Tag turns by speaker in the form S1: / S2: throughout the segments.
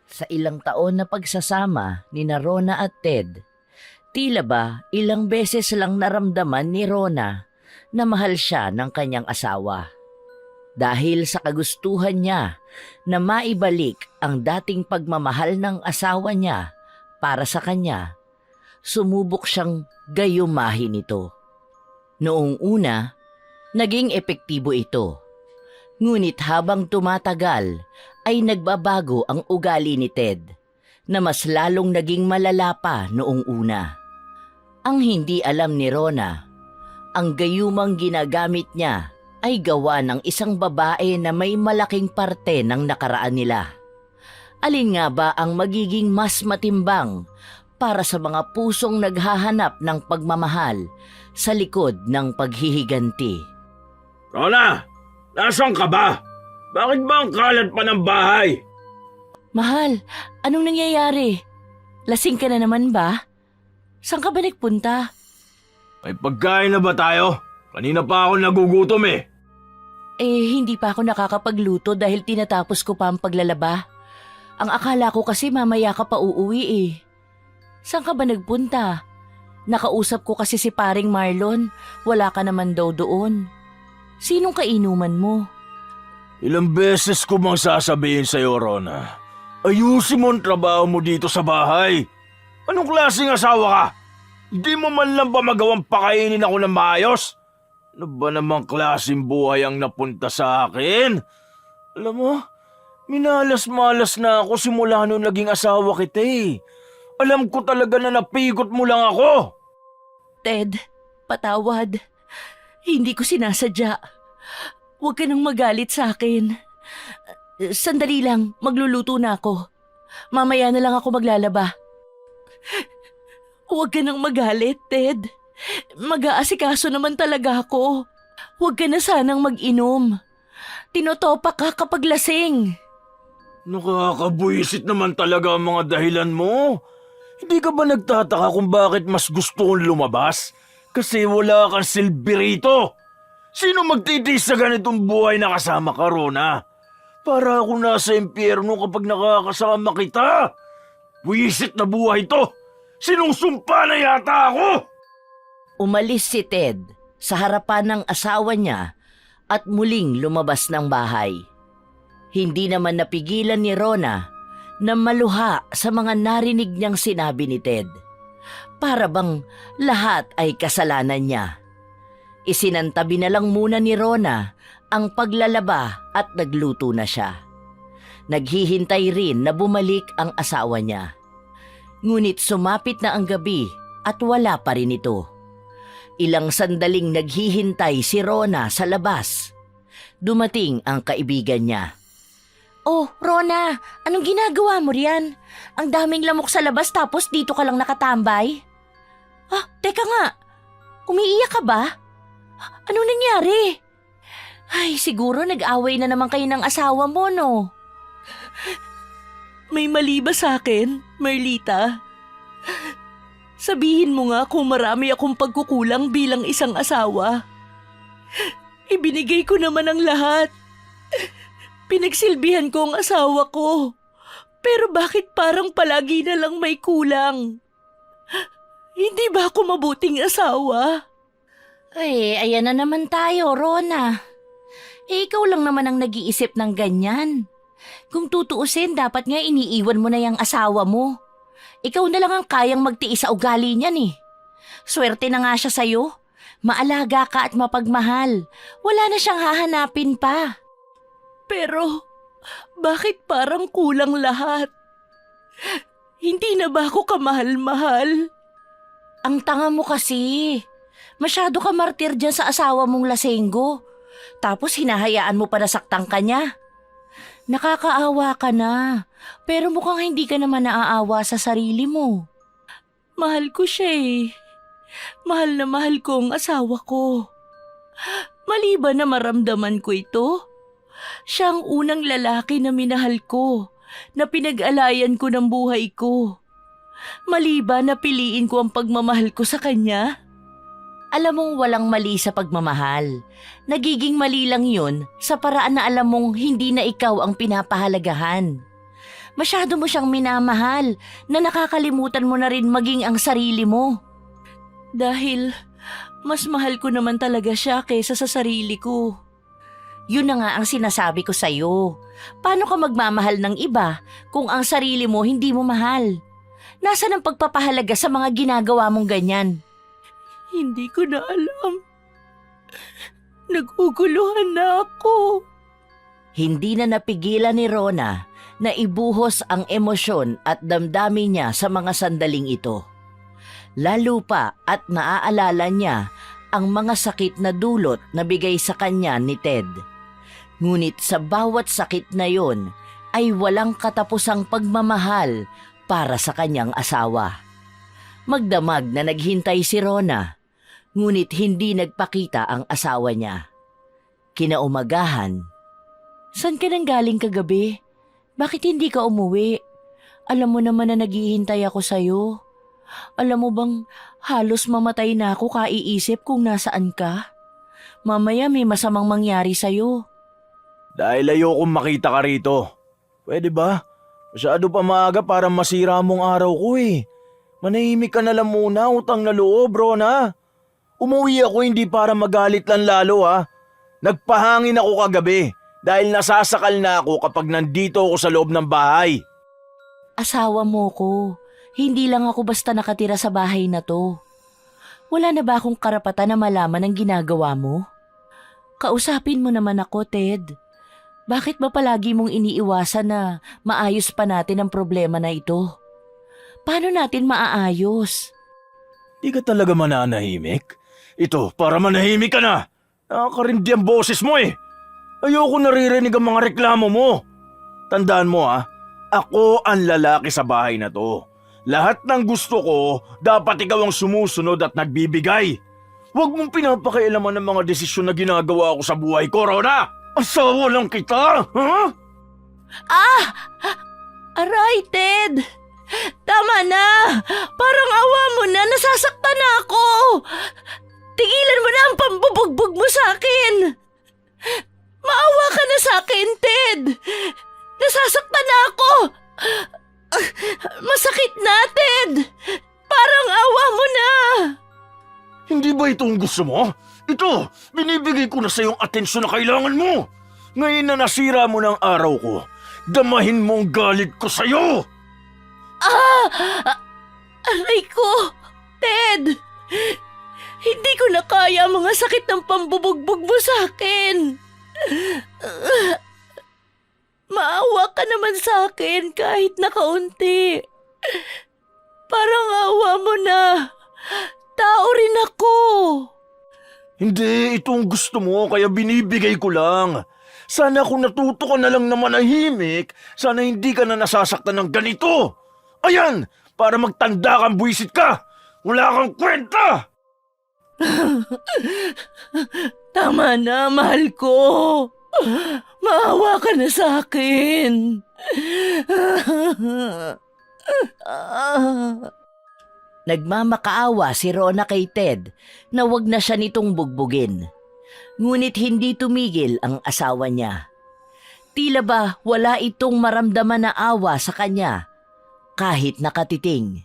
S1: Sa ilang taon na pagsasama ni na Rona at Ted, tila ba ilang beses lang naramdaman ni Rona na mahal siya ng kanyang asawa. Dahil sa kagustuhan niya na maibalik ang dating pagmamahal ng asawa niya para sa kanya, sumubok siyang gayumahin ito. Noong una, naging epektibo ito. Ngunit habang tumatagal ay nagbabago ang ugali ni Ted na mas lalong naging malala pa noong una. Ang hindi alam ni Rona, ang gayumang ginagamit niya ay gawa ng isang babae na may malaking parte ng nakaraan nila. Alin nga ba ang magiging mas matimbang para sa mga pusong naghahanap ng pagmamahal sa likod ng paghihiganti?
S2: Rona, nasaan ka ba? Bakit ba ang kalat pa ng bahay?
S1: Mahal, anong nangyayari? Lasing ka na naman ba? Saan ka ba nagpunta?
S2: May pagkain na ba tayo? Kanina pa ako nagugutom eh.
S1: Hindi pa ako nakakapagluto dahil tinatapos ko pa ang paglalaba. Ang akala ko kasi mamaya ka pa uuwi eh. Saan ka ba nagpunta? Nakausap ko kasi si paring Marlon. Wala ka naman daw doon. Sinong kainuman mo?
S2: Ilang beses ko bang sasabihin sa'yo, Rona? Ayusin mo ang trabaho mo dito sa bahay. Anong klaseng asawa ka? Hindi mo man lang ba magawang pakainin ako ng maayos? Ano ba namang klaseng buhay ang napunta sa akin? Alam mo, minalas-malas na ako simula nung naging asawa kita eh. Alam ko talaga na napikot mo lang ako.
S1: Ted, patawad. Hindi ko sinasadya. Huwag ka nang magalit sa akin. Sandali lang, magluluto na ako. Mamaya na lang ako maglalaba. Huwag ka nang magalit, Ted. Mag-aasikaso naman talaga ako. Huwag ka na sanang mag-inom. Tinotopak ka kapag lasing.
S2: Nakakabuisit naman talaga ang mga dahilan mo. Hindi ka ba nagtataka kung bakit mas gusto kong lumabas? Kasi wala kang silbi rito. Sino magtitiis sa ganitong buhay na kasama ka, Rona? Para ako nasa impyerno kapag nakakasama kita. Buisit na buhay to. Sinusumpa na yata ako.
S1: Umalis si Ted sa harapan ng asawa niya at muling lumabas ng bahay. Hindi naman napigilan ni Rona na maluha sa mga narinig niyang sinabi ni Ted. Para bang lahat ay kasalanan niya. Isinantabi na lang muna ni Rona ang paglalaba at nagluto na siya. Naghihintay rin na bumalik ang asawa niya. Ngunit sumapit na ang gabi at wala pa rin ito. Ilang sandaling naghihintay si Rona sa labas. Dumating ang kaibigan niya. Oh, Rona, anong ginagawa mo riyan? Ang daming lamok sa labas tapos dito ka lang nakatambay? Teka nga. Umiiyak ka ba? Anong nangyari? Ay, siguro nag-away na naman kayo ng asawa mo, no? May mali ba sa akin, Merlita? Sabihin mo nga kung marami akong pagkukulang bilang isang asawa. Ibinigay ko naman ang lahat. Pinagsilbihan ko ang asawa ko. Pero bakit parang palagi na lang may kulang? Hindi ba ako mabuting asawa? Ayan na naman tayo, Rona. Ikaw lang naman ang nag-iisip ng ganyan. Kung tutuusin, dapat nga iniiwan mo na yung asawa mo. Ikaw na lang ang kayang magtiis sa ugali niyan eh. Swerte na nga siya sa'yo. Maalaga ka at mapagmahal. Wala na siyang hahanapin pa. Pero, bakit parang kulang lahat? Hindi na ba ako kamahal-mahal? Ang tanga mo kasi. Masyado ka martir dyan sa asawa mong lasenggo. Tapos hinahayaan mo pa nasaktan ka niya. Nakakaawa ka na, pero mukhang hindi ka naman naaawa sa sarili mo. Mahal ko siya eh. Mahal na mahal ko ang asawa ko. Mali ba na maramdaman ko ito? Siya ang unang lalaki na minahal ko, na pinag-alayan ko ng buhay ko. Mali ba na piliin ko ang pagmamahal ko sa kanya? Alam mong walang mali sa pagmamahal. Nagiging mali lang yun sa paraan na alam mong hindi na ikaw ang pinapahalagahan. Masyado mo siyang minamahal na nakakalimutan mo na rin maging ang sarili mo. Dahil mas mahal ko naman talaga siya kaysa sa sarili ko. Yun na nga ang sinasabi ko sa'yo. Paano ka magmamahal ng iba kung ang sarili mo hindi mo mahal? Nasaan ang pagpapahalaga sa mga ginagawa mong ganyan? Hindi ko na alam. Naguguluhan na ako. Hindi na napigilan ni Rona na ibuhos ang emosyon at damdamin niya sa mga sandaling ito. Lalo pa at naaalala niya ang mga sakit na dulot na bigay sa kanya ni Ted. Ngunit sa bawat sakit na yon ay walang katapusang pagmamahal para sa kanyang asawa. Magdamag na naghintay si Rona, ngunit hindi nagpakita ang asawa niya. Kinaumagahan, "San ka nang galing kagabi? Bakit hindi ka umuwi? Alam mo naman na naghihintay ako sa'yo. Alam mo bang halos mamatay na ako kaiisip kung nasaan ka? Mamaya may masamang mangyari sa'yo."
S2: Dahil ayokong makita ka rito. Pwede ba? Masyado pa maaga para masira mong araw ko eh. Manahimik ka na lang muna, utang na loob, Rona. Umuwi ako hindi para magalit lang lalo ha. Nagpahangin ako kagabi dahil nasasakal na ako kapag nandito ako sa loob ng bahay.
S1: Asawa mo ko. Hindi lang ako basta nakatira sa bahay na to. Wala na ba akong karapatan na malaman ang ginagawa mo? Kausapin mo naman ako, Ted. Bakit ba palagi mong iniiwasan na maayos pa natin ang problema na ito? Paano natin maaayos?
S2: Di ka talaga mananahimik? Ito, para manahimik ka na. Nakakarindi ang boses mo eh. Ayoko naririnig ang mga reklamo mo. Tandaan mo ha, ako ang lalaki sa bahay na to. Lahat ng gusto ko, dapat ikaw ang sumusunod at nagbibigay. Huwag mong pinapakialaman ng mga desisyon na ginagawa ko sa buhay ko, Rona! Asawa lang kita, ha?
S1: Aray, Ted! Tama na! Parang awa mo na, nasasaktan na ako! Tigilan mo na ang pambubugbog mo sa akin! Maawa ka na sa akin, Ted! Nasasaktan na ako! Masakit na, Ted! Parang awa mo na!
S2: Hindi ba ito ang gusto mo? Ito, binibigay ko na sa iyong atensyon na kailangan mo. Ngayon na nasira mo ng araw ko, damahin mo ang galit ko sa iyo.
S1: Aray ko! Ted! Hindi ko na kaya ang mga sakit ng pambubugbog mo sa akin. Maawa ka naman sa akin kahit na kaunti. Parang awa mo na. Tao rin ako.
S2: Hindi, ito ang gusto mo kaya binibigay ko lang. Sana kung natuto ka na lang na manahimik, sana hindi ka na nasasaktan ng ganito. Ayan, para magtanda kang buwisit ka. Wala kang kwenta.
S1: Tama na, mahal ko. Maawa ka na sa akin. Nagmamakaawa si Rona kay Ted na wag na siya nitong bugbugin. Ngunit hindi tumigil ang asawa niya. Tila ba wala itong maramdaman na awa sa kanya kahit nakatiting.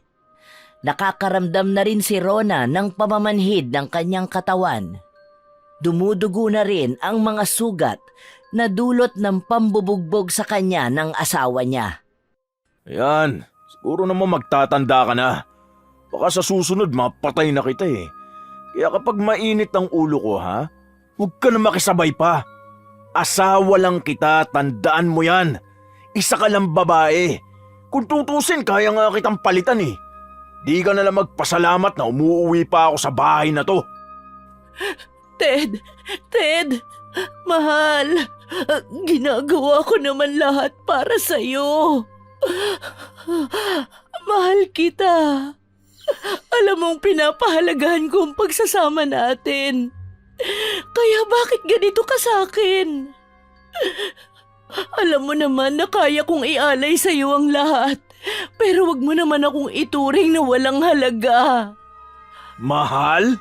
S1: Nakakaramdam na rin si Rona ng pamamanhid ng kanyang katawan. Dumudugo na rin ang mga sugat na dulot ng pambubugbog sa kanya ng asawa niya.
S2: Ayan, siguro naman magtatanda ka na. Baka sa susunod mapatay na kita eh. Kaya kapag mainit ang ulo ko ha, huwag ka na makisabay pa. Asawa lang kita, tandaan mo yan. Isa ka lang babae. Kung tutusin, kaya nga kitang palitan eh. Di ka na lang magpasalamat na umuuwi pa ako sa bahay na to.
S1: Ted, mahal, ginagawa ko naman lahat para sa'yo. Mahal kita. Alam mong pinapahalagahan ko ang pagsasama natin. Kaya bakit ganito ka sa akin? Alam mo naman na kaya kong ialay sa iyo ang lahat. Pero wag mo naman akong ituring na walang halaga.
S2: Mahal?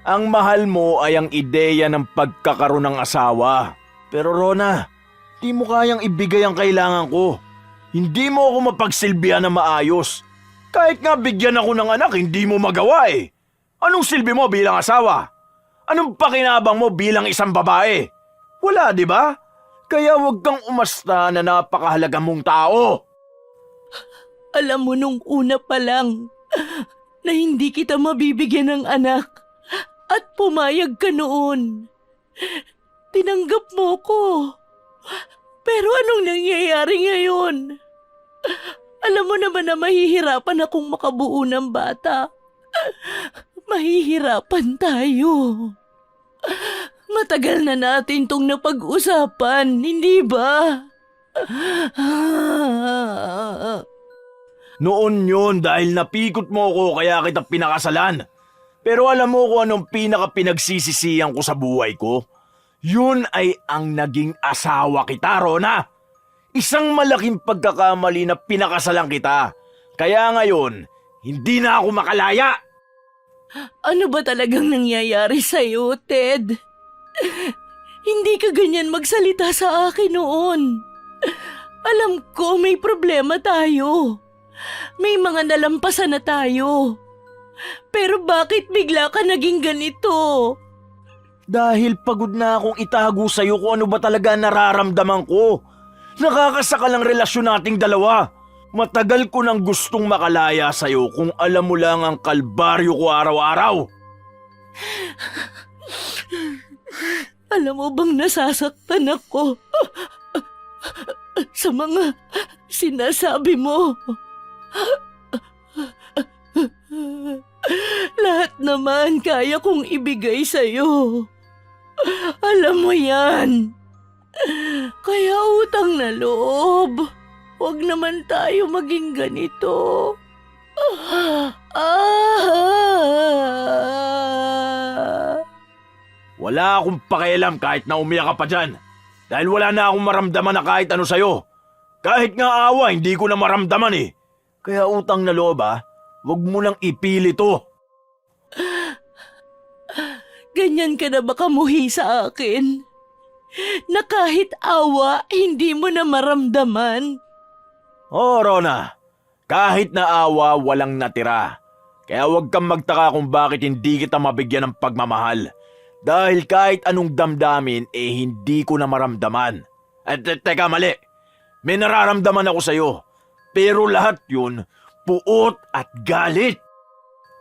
S2: Ang mahal mo ay ang ideya ng pagkakaroon ng asawa. Pero Rona, di mo kayang ibigay ang kailangan ko. Hindi mo ako mapagsilbihan na maayos. Kahit nga bigyan ako ng anak, hindi mo magawa eh. Anong silbi mo bilang asawa? Anong pakinabang mo bilang isang babae? Wala, di ba? Kaya huwag kang umasta na napakahalaga mong tao.
S1: Alam mo nung una pa lang na hindi kita mabibigyan ng anak at pumayag ka noon. Tinanggap mo ko. Pero anong nangyayari ngayon? Alam mo naman na mahihirapan akong makabuo ng bata. Mahihirapan tayo. Matagal na natin tong napag-usapan, hindi ba?
S2: Noon yun dahil napikot mo ko kaya kita pinakasalan. Pero alam mo kung anong pinaka-pinagsisisihan ko sa buhay ko? Yun ay ang naging asawa kita, Rona. Isang malaking pagkakamali na pinakasalan kita. Kaya ngayon, hindi na ako makalaya.
S1: Ano ba talagang nangyayari sa'yo, Ted? Hindi ka ganyan magsalita sa akin noon. Alam ko may problema tayo. May mga nalampasan na tayo. Pero bakit bigla ka naging ganito?
S2: Dahil pagod na akong itago sa'yo kung ano ba talaga nararamdaman ko. Nakakasakal ang relasyon nating dalawa. Matagal ko nang gustong makalaya sa'yo kung alam mo lang ang kalbaryo ko araw-araw.
S1: Alam mo bang nasasaktan ako sa mga sinasabi mo? Lahat naman kaya kong ibigay sa'yo. Alam mo yan. Kaya utang na loob. Huwag naman tayo maging ganito.
S2: Wala akong pakialam kahit na umiyak ka pa dyan. Dahil wala na akong maramdaman na kahit ano sa'yo. Kahit nga awa, hindi ko na maramdaman eh. Kaya utang na loob huwag mo nang ipili to.
S1: Ganyan ka na ba kamuhi sa akin? Na kahit awa, hindi mo na maramdaman?
S2: Oh, Rona. Kahit na awa, walang natira. Kaya huwag kang magtaka kung bakit hindi kita mabigyan ng pagmamahal. Dahil kahit anong damdamin, hindi ko na maramdaman. At teka, mali. May nararamdaman ako sa'yo. Pero lahat yun, puot at galit.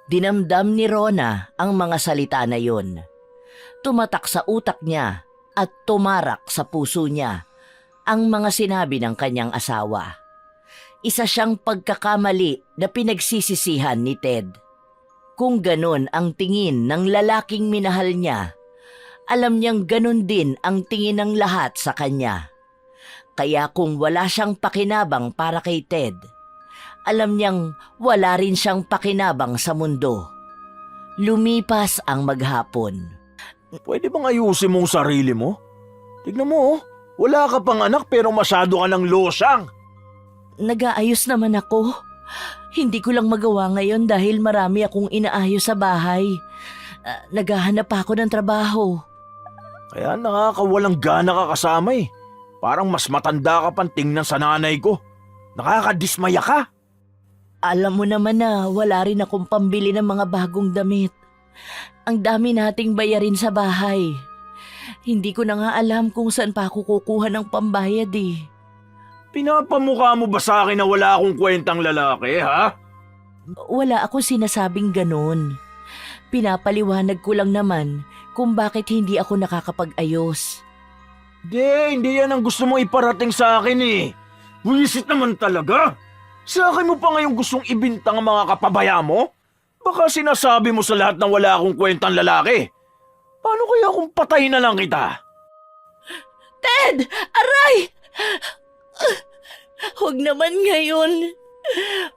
S3: Dinamdam ni Rona ang mga salita na yun. Tumatak sa utak niya at tumarak sa puso niya ang mga sinabi ng kanyang asawa. Isa siyang pagkakamali na pinagsisisihan ni Ted. Kung ganun ang tingin ng lalaking minahal niya, alam niyang ganun din ang tingin ng lahat sa kanya. Kaya kung wala siyang pakinabang para kay Ted, alam niyang wala rin siyang pakinabang sa mundo. Lumipas ang maghapon.
S2: Pwede bang ayusin mong sarili mo? Tignan mo, wala ka pang anak pero masyado ka ng losyang.
S3: Nag-aayos naman ako. Hindi ko lang magawa ngayon dahil marami akong inaayos sa bahay. Naghahanap pa ako ng trabaho.
S2: Kaya nakakawalang gana ka kasama eh. Parang mas matanda ka pang tingnan sa nanay ko. Nakakadismaya ka.
S3: Alam mo naman na wala rin akong pambili ng mga bagong damit. Ang dami nating bayarin sa bahay. Hindi ko na nga alam kung saan pa ako kukuha ng pambayad eh.
S2: Pinapamukha mo ba sa akin na wala akong kwentang lalaki, ha?
S3: Wala ako sinasabing ganun. Pinapaliwanag ko lang naman kung bakit hindi ako nakakapag-ayos.
S2: Hindi yan ang gusto mo iparating sa akin eh. Wisit naman talaga. Sa akin mo pa ngayong gustong ibintang ang mga kapabaya mo? Baka sinasabi mo sa lahat na wala akong kwentang lalaki. Paano kaya kung patayin na lang kita?
S1: Ted! Aray! Huwag naman ngayon.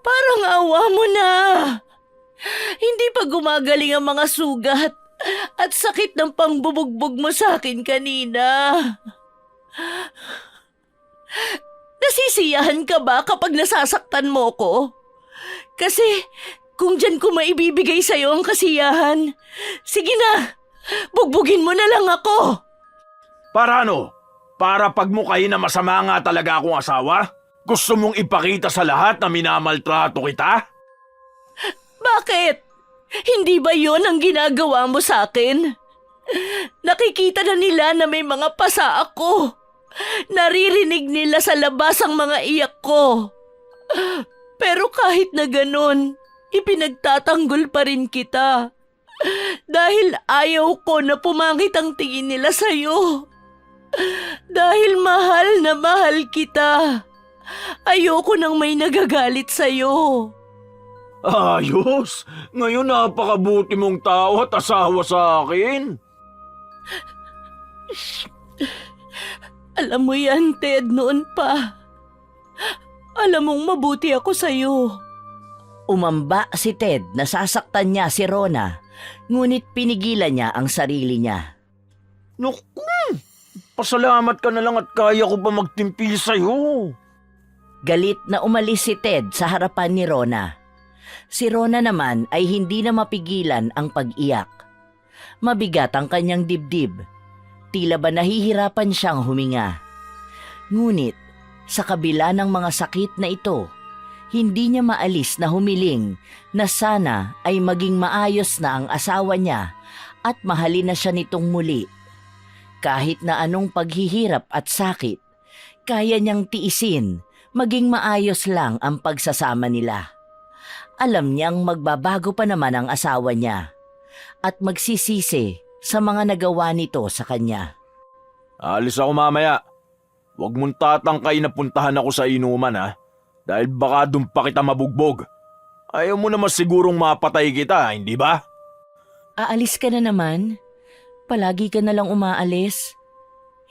S1: Parang awa mo na. Hindi pa gumagaling ang mga sugat at sakit ng pangbubugbog mo sa akin kanina. Nasisiyahan ka ba kapag nasasaktan mo ko? Kasi kung dyan ko maibibigay sa'yo ang kasiyahan, sige na, bugbugin mo na lang ako.
S2: Para ano? Para pagmukahin na masama nga talaga akong asawa? Gusto mong ipakita sa lahat na minamaltrato kita?
S1: Bakit? Hindi ba yon ang ginagawa mo sa akin? Nakikita na nila na may mga pasa ako. Naririnig nila sa labas ang mga iyak ko. Pero kahit na ganun, ipinagtatanggol pa rin kita. Dahil ayaw ko na pumangit ang tingin nila sa'yo. Dahil mahal na mahal kita. Ayoko nang may nagagalit sa'yo.
S2: Ayos! Ngayon napakabuti mong tao at asawa sa akin.
S1: Alam mo yan, Ted, noon pa. Alam mong mabuti ako sa'yo.
S3: Umamba si Ted na sasaktan niya si Rona, ngunit pinigilan niya ang sarili niya.
S2: Naku! Pasalamat ka na lang at kaya ko pa magtimpi sa'yo.
S3: Galit na umalis si Ted sa harapan ni Rona. Si Rona naman ay hindi na mapigilan ang pag-iyak. Mabigat ang kanyang dibdib. Tila ba nahihirapan siyang huminga. Ngunit sa kabila ng mga sakit na ito, hindi niya maalis na humiling na sana ay maging maayos na ang asawa niya at mahalin na siya nitong muli. Kahit na anong paghihirap at sakit, kaya niyang tiisin, maging maayos lang ang pagsasama nila. Alam niyang magbabago pa naman ang asawa niya at magsisisi sa mga nagawa nito sa kanya.
S2: Alis ako mamaya. Huwag mong tatangkay na puntahan ako sa inuman ha. Dahil baka doon pa kita mabugbog. Ayaw mo naman sigurong mapatay kita, hindi ba?
S3: Aalis ka na naman? Palagi ka na lang umaalis?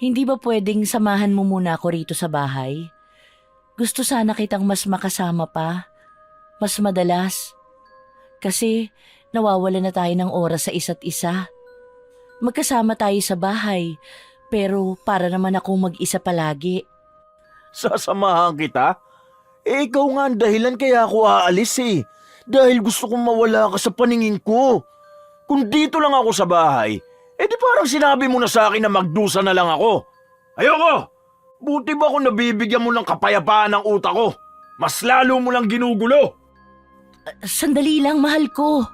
S3: Hindi ba pwedeng samahan mo muna ako rito sa bahay? Gusto sana kitang mas makasama pa. Mas madalas. Kasi nawawala na tayo ng oras sa isa't isa. Magkasama tayo sa bahay, pero para naman akong mag-isa palagi.
S2: Sasamahan kita? Ikaw nga ang dahilan kaya ako aalis eh. Dahil gusto kong mawala ka sa paningin ko. Kung dito lang ako sa bahay, di parang sinabi mo na sa akin na magdusa na lang ako. Ayoko! Buti ba kung nabibigyan mo ng kapayapaan ng utak ko? Mas lalo mo lang ginugulo.
S3: Sandali lang, mahal ko.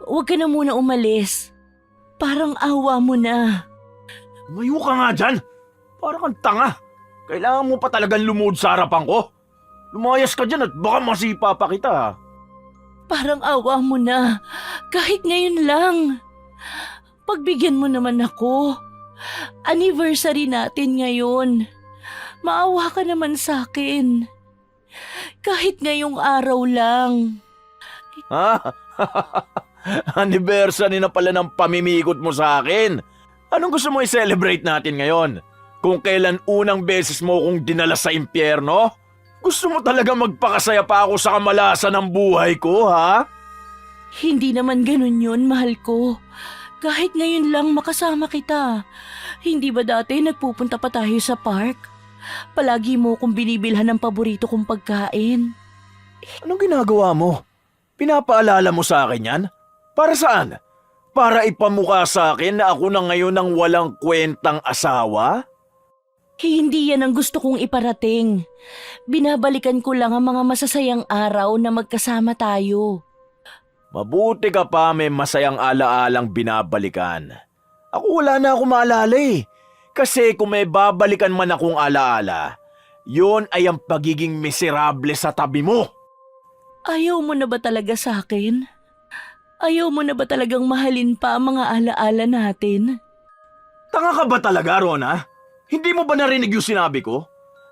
S3: Huwag ka na muna umalis. Parang awa mo na.
S2: Mayo ka nga dyan. Parang kang tanga. Kailangan mo pa talagang lumuhod sa harapan ko. Lumayas ka dyan at baka masipa pa kita.
S1: Parang awa mo na. Kahit ngayon lang. Pagbigyan mo naman ako. Anniversary natin ngayon. Maawa ka naman sa akin. Kahit ngayong araw lang.
S2: Ha? Anniversary na pala ng pamimikot mo sa akin. Anong gusto mo i-celebrate natin ngayon? Kung kailan unang beses mo kong dinala sa impyerno? Gusto mo talaga magpakasaya pa ako sa kamalasan ng buhay ko, ha?
S1: Hindi naman ganun yun, mahal ko. Kahit ngayon lang makasama kita. Hindi ba dati nagpupunta pa tayo sa park? Palagi mo kong binibilhan ng paborito kong pagkain.
S2: Anong ginagawa mo? Pinapaalala mo sa akin yan? Para saan? Para ipamukha sa akin na ako na ngayon ang walang kwentang asawa?
S1: Hindi yan ang gusto kong iparating. Binabalikan ko lang ang mga masasayang araw na magkasama tayo.
S2: Mabuti ka pa may masayang alaalang binabalikan. Ako wala na akong maalala eh. Kasi kung may babalikan man akong alaala, yon ay ang pagiging miserable sa tabi mo.
S1: Ayaw mo na ba talaga sa akin? Ayaw mo na ba talagang mahalin pa ang mga alaala natin?
S2: Tanga ka ba talaga, Rona? Hindi mo ba narinig yung sinabi ko?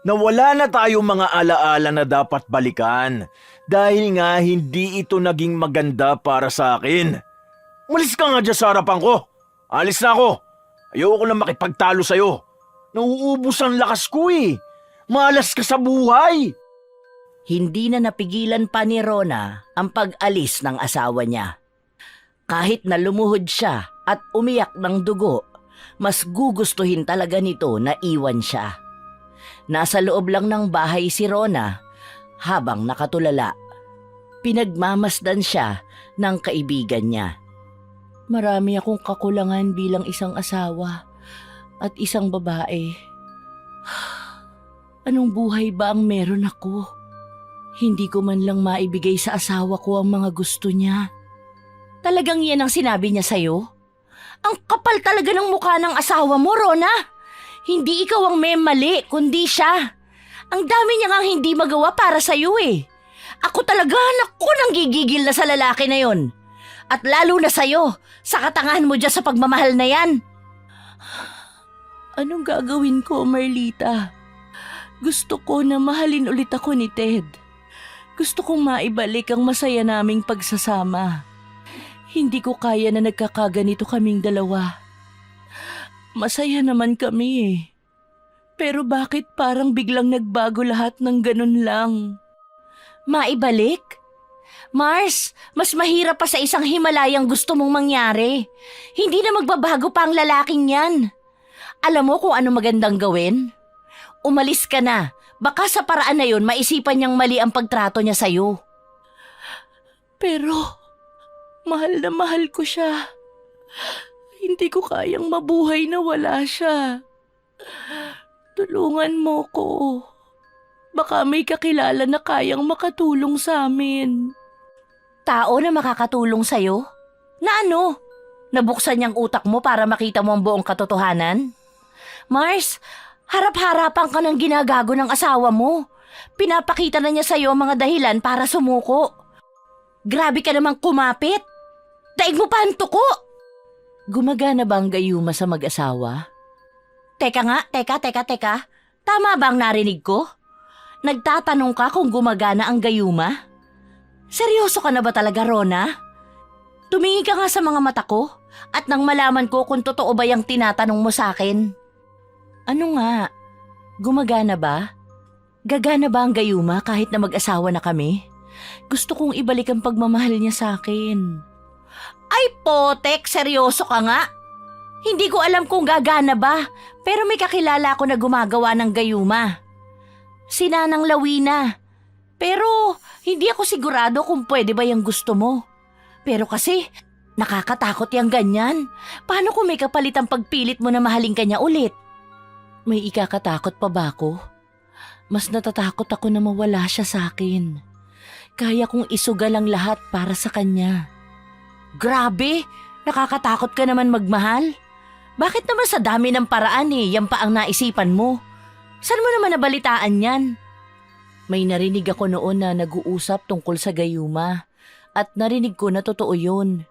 S2: Na wala na tayong mga alaala na dapat balikan dahil nga hindi ito naging maganda para sa akin. Umalis ka nga dyan sa harapan ko. Alis na ako. Ayoko na makipagtalo sa'yo. Nauubos ang lakas ko eh. Malas ka sa buhay.
S3: Hindi na napigilan pa ni Rona ang pag-alis ng asawa niya. Kahit na lumuhod siya at umiyak ng dugo, mas gugustuhin talaga nito na iwan siya. Nasa loob lang ng bahay si Rona habang nakatulala. Pinagmamasdan siya ng kaibigan niya. Marami akong kakulangan bilang isang asawa at isang babae. Anong buhay ba ang meron ako? Hindi ko man lang maibigay sa asawa ko ang mga gusto niya. Talagang yan ang sinabi niya sa'yo? Ang kapal talaga ng mukha ng asawa mo, Rona. Hindi ikaw ang may mali, kundi siya. Ang dami niya nga hindi magawa para sa'yo eh. Ako talaga, naku, nang gigigil na sa lalaki na yon. At lalo na sa'yo, sa katangahan mo dyan sa pagmamahal na yan. Anong gagawin ko, Marlita? Gusto ko na mahalin ulit ako ni Ted. Gusto kong maibalik ang masaya naming pagsasama. Hindi ko kaya na nagkakaganito kaming dalawa. Masaya naman kami eh. Pero bakit parang biglang nagbago lahat ng ganun lang? Maibalik? Mars, mas mahirap pa sa isang Himalayang gusto mong mangyari. Hindi na magbabago pa ang lalaking yan. Alam mo kung ano magandang gawin? Umalis ka na. Baka sa paraan na yun maisipan niyang mali ang pagtrato niya sa'yo. Pero mahal na mahal ko siya. Hindi ko kayang mabuhay na wala siya. Tulungan mo ko. Baka may kakilala na kayang makatulong sa amin. Tao na makakatulong sa'yo? Na ano? Nabuksan niyang utak mo para makita mo ang buong katotohanan? Mars, harap-harapan ka ng ginagago ng asawa mo. Pinapakita na niya sa'yo ang mga dahilan para sumuko. Grabe ka namang kumapit. Daig mo pa ang tuko. Gumagana ba ang gayuma sa mag-asawa? Teka nga, teka. Tama ba ang narinig ko? Nagtatanong ka kung gumagana ang gayuma? Seryoso ka na ba talaga, Rona? Tumingin ka nga sa mga mata ko at nang malaman ko kung totoo ba yung tinatanong mo sa akin. Ano nga? Gumagana ba? Gagana ba ang gayuma kahit na mag-asawa na kami? Gusto kong ibalik ang pagmamahal niya sa akin. Ay potek, seryoso ka nga? Hindi ko alam kung gagana ba, pero may kakilala ako na gumagawa ng gayuma. Si Nanang Lawina. Pero hindi ako sigurado kung pwede ba yung gusto mo. Pero kasi nakakatakot yung ganyan. Paano kung may kapalitang pagpilit mo na mahalin ka niya ulit? May ikakatakot pa ba ako? Mas natatakot ako na mawala siya sa akin. Kaya kong isugal ang lahat para sa kanya. Grabe! Nakakatakot ka naman magmahal. Bakit naman sa dami ng paraan yan pa ang naisipan mo? Saan mo naman nabalitaan yan? May narinig ako noon na nag-uusap tungkol sa gayuma at narinig ko na totoo yun.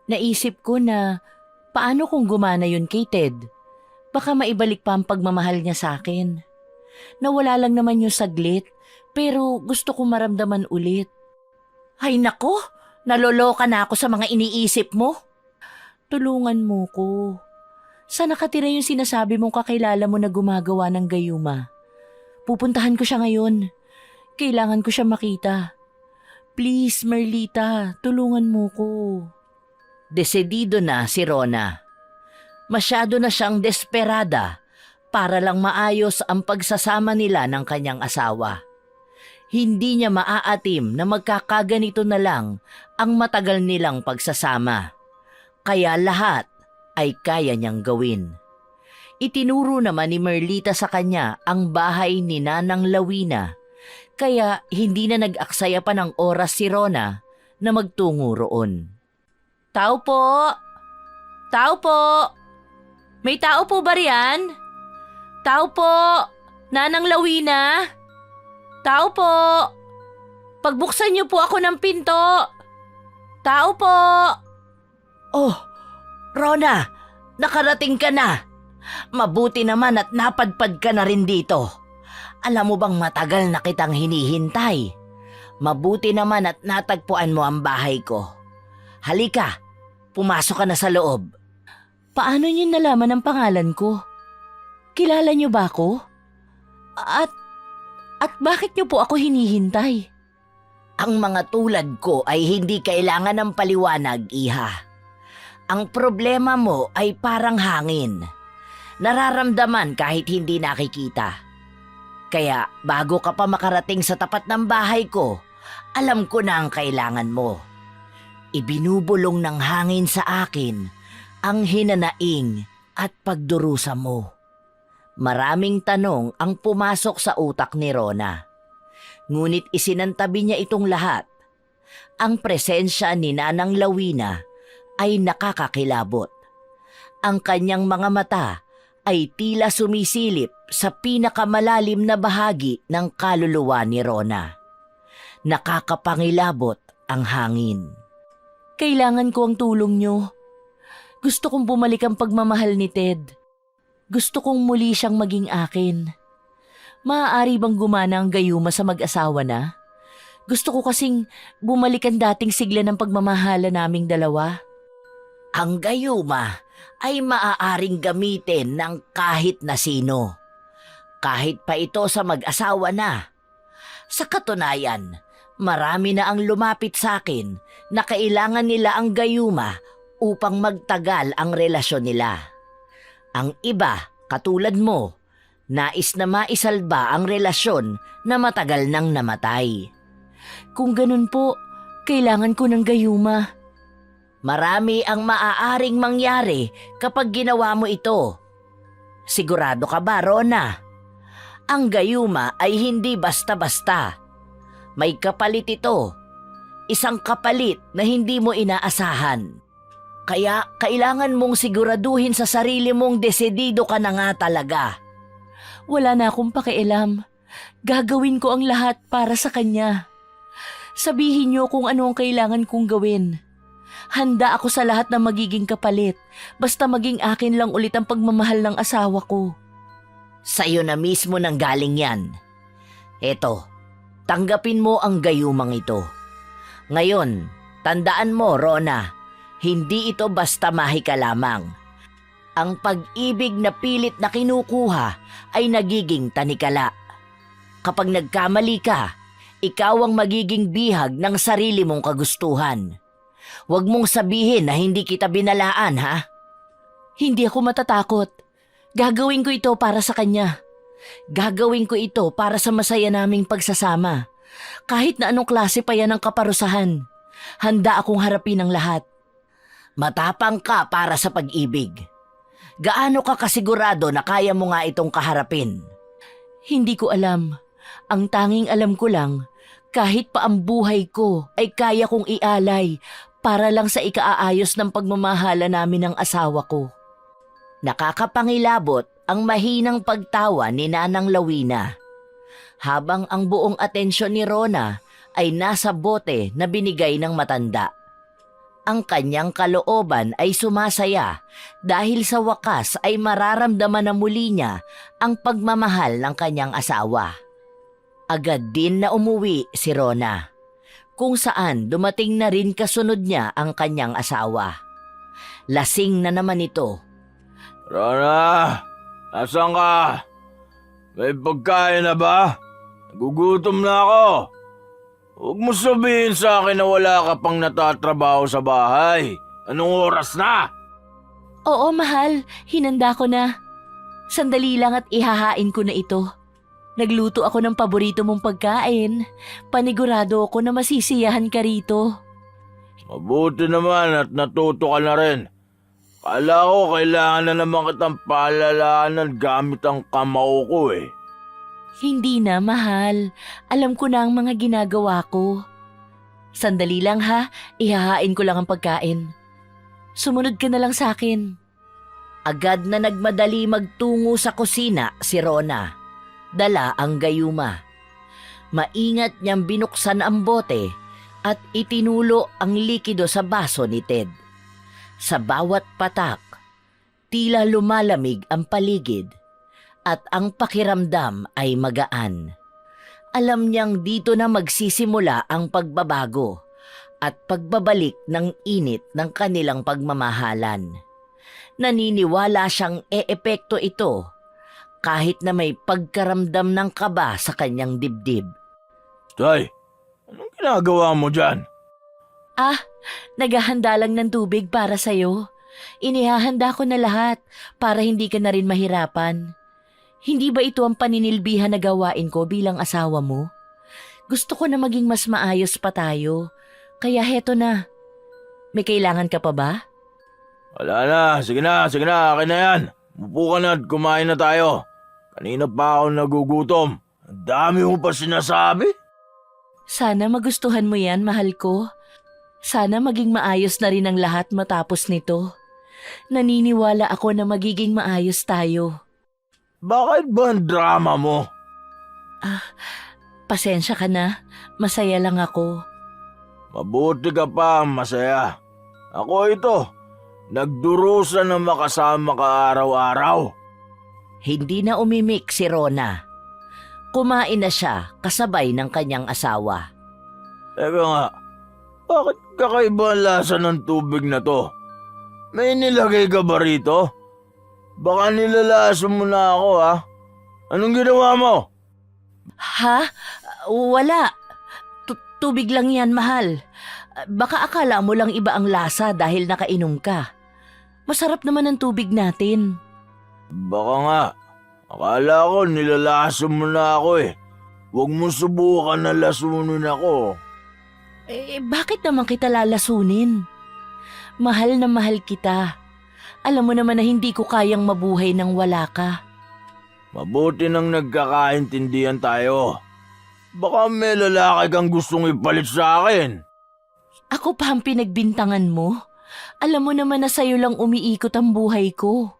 S3: Naisip ko na paano kung gumana yun kay Ted? Baka maibalik pa ang pagmamahal niya sa akin. Nawala lang naman yung saglit pero gusto ko maramdaman ulit. Ay nako! Naloloka na ako sa mga iniisip mo. Tulungan mo ko. Saan nakatira yung sinasabi mong kakilala mo na gumagawa ng gayuma? Pupuntahan ko siya ngayon. Kailangan ko siya makita. Please, Marlita, tulungan mo ko. Desidido na si Rona. Masyado na siyang desperada para lang maayos ang pagsasama nila ng kanyang asawa. Hindi niya maaatim na magkakaganito na lang ang matagal nilang pagsasama. Kaya lahat ay kaya niyang gawin. Itinuro naman ni Marlita sa kanya ang bahay ni Nanang Lawina, kaya hindi na nag-aksaya pa ng oras si Rona na magtungo roon. Tao po! Tao po! May tao po ba riyan? Tao po! Nanang Lawina! Tao po! Pagbuksan niyo po ako ng pinto! Tao po! Oh, Rona! Nakarating ka na! Mabuti naman at napadpad ka na rin dito. Alam mo bang matagal na kitang hinihintay? Mabuti naman at natagpuan mo ang bahay ko. Halika, pumasok ka na sa loob. Paano niyo nalaman ang pangalan ko? Kilala niyo ba ako? At bakit niyo po ako hinihintay? Ang mga tulad ko ay hindi kailangan ng paliwanag, Iha. Ang problema mo ay parang hangin. Nararamdaman kahit hindi nakikita. Kaya bago ka pa makarating sa tapat ng bahay ko, alam ko na ang kailangan mo. Ibinubulong ng hangin sa akin ang hinanaing at pagdurusa mo. Maraming tanong ang pumasok sa utak ni Rona. Ngunit isinantabi niya itong lahat. Ang presensya ni Nanang Lawina ay nakakakilabot. Ang kanyang mga mata ay tila sumisilip sa pinakamalalim na bahagi ng kaluluwa ni Rona. Nakakapangilabot ang hangin. Kailangan ko ang tulong niyo. Gusto kong bumalik ang pagmamahal ni Ted. Gusto kong muli siyang maging akin. Maaari bang gumana ang gayuma sa mag-asawa na? Gusto ko kasing bumalik ang dating sigla ng pagmamahala naming dalawa. Ang gayuma ay maaaring gamitin ng kahit na sino. Kahit pa ito sa mag-asawa na. Sa katunayan, marami na ang lumapit sa akin na kailangan nila ang gayuma upang magtagal ang relasyon nila. Ang iba, katulad mo, nais na maisalba ang relasyon na matagal nang namatay. Kung ganun po, kailangan ko ng gayuma. Marami ang maaaring mangyari kapag ginawa mo ito. Sigurado ka ba, Rona? Ang gayuma ay hindi basta-basta. May kapalit ito. Isang kapalit na hindi mo inaasahan. Kaya kailangan mong siguraduhin sa sarili mong desidido ka na nga talaga. Wala na akong pakialam. Gagawin ko ang lahat para sa kanya. Sabihin niyo kung ano ang kailangan kong gawin. Handa ako sa lahat na magiging kapalit, basta maging akin lang ulit ang pagmamahal ng asawa ko. Sa'yo na mismo nang galing yan. Eto, tanggapin mo ang gayumang ito. Ngayon, tandaan mo, Rona, hindi ito basta mahika lamang. Ang pag-ibig na pilit na kinukuha ay nagiging tanikala. Kapag nagkamali ka, ikaw ang magiging bihag ng sarili mong kagustuhan. Huwag mong sabihin na hindi kita binalaan, ha? Hindi ako matatakot. Gagawin ko ito para sa kanya. Gagawin ko ito para sa masaya naming pagsasama. Kahit na anong klase pa yan ang kaparusahan, handa akong harapin ang lahat. Matapang ka para sa pag-ibig. Gaano ka kasigurado na kaya mo nga itong kaharapin? Hindi ko alam. Ang tanging alam ko lang, kahit pa ang buhay ko ay kaya kong ialay para lang sa ikaaayos ng pagmamahala namin ng asawa ko. Nakakapangilabot ang mahinang pagtawa ni Nanang Lawina. Habang ang buong atensyon ni Rona ay nasa bote na binigay ng matanda. Ang kanyang kalooban ay sumasaya dahil sa wakas ay mararamdaman na muli niya ang pagmamahal ng kanyang asawa. Agad din na umuwi si Rona, kung saan dumating na rin kasunod niya ang kanyang asawa. Lasing na naman ito.
S2: Rona, asan ka? May pagkain na ba? Nagugutom na ako. Huwag mo sabihin sa akin na wala ka pang natatrabaho sa bahay. Anong oras na?
S1: Oo, mahal. Hinanda ko na. Sandali lang at ihahain ko na ito. Nagluto ako ng paborito mong pagkain. Panigurado ako na masisiyahan ka rito.
S2: Mabuti naman at natuto ka na rin. Kala ko kailangan na naman kitang paalalahanan gamit ang kamao ko eh.
S1: Hindi na, mahal. Alam ko na ang mga ginagawa ko. Sandali lang ha, ihahain ko lang ang pagkain. Sumunod ka na lang sa akin.
S3: Agad na nagmadali magtungo sa kusina si Rona. Dala ang gayuma. Maingat niyang binuksan ang bote at itinulo ang likido sa baso ni Ted. Sa bawat patak, tila lumalamig ang paligid at ang pakiramdam ay magaan. Alam niyang dito na magsisimula ang pagbabago at pagbabalik ng init ng kanilang pagmamahalan. Naniniwala siyang eepekto ito kahit na may pagkaramdam ng kaba sa kanyang dibdib.
S2: Tay, anong ginagawa mo dyan?
S1: Naghahanda lang ng tubig para sa'yo. Inihahanda ko na lahat para hindi ka na rin mahirapan. Hindi ba ito ang paninilbihan na gawain ko bilang asawa mo? Gusto ko na maging mas maayos pa tayo. Kaya heto na. May kailangan ka pa ba?
S2: Wala na, sige na, akin na yan. Upo ka na at kumain na tayo. Kanina pa ako nagugutom. Ang dami mo pa sinasabi.
S1: Sana magustuhan mo yan, mahal ko. Sana maging maayos na rin ang lahat matapos nito. Naniniwala ako na magiging maayos tayo.
S2: Bakit ba ang drama mo?
S1: Pasensya ka na, masaya lang ako.
S2: Mabuti ka pa, masaya. Ako ito, nagdurusa na makasama ka araw-araw.
S3: Hindi na umimik si Rona. Kumain na siya kasabay ng kanyang asawa.
S2: Teka nga, bakit kakaiba ang lasa ng tubig na to? May nilagay ka ba rito? Baka nilalason mo na ako, ha? Anong ginawa mo?
S1: Ha? Wala. Tubig lang yan, mahal. Baka akala mo lang iba ang lasa dahil nakainom ka. Masarap naman ang tubig natin.
S2: Baka nga. Akala ko nilalason mo na ako eh. Huwag mo subukan na lasunin ako.
S1: Bakit naman kita lalasunin? Mahal na mahal kita. Alam mo naman na hindi ko kayang mabuhay nang wala ka.
S2: Mabuti nang nagkakaintindihan tayo. Baka may lalaki kang gustong ipalit sa akin.
S1: Ako pa ang pinagbintangan mo. Alam mo naman na sa'yo lang umiikot ang buhay ko.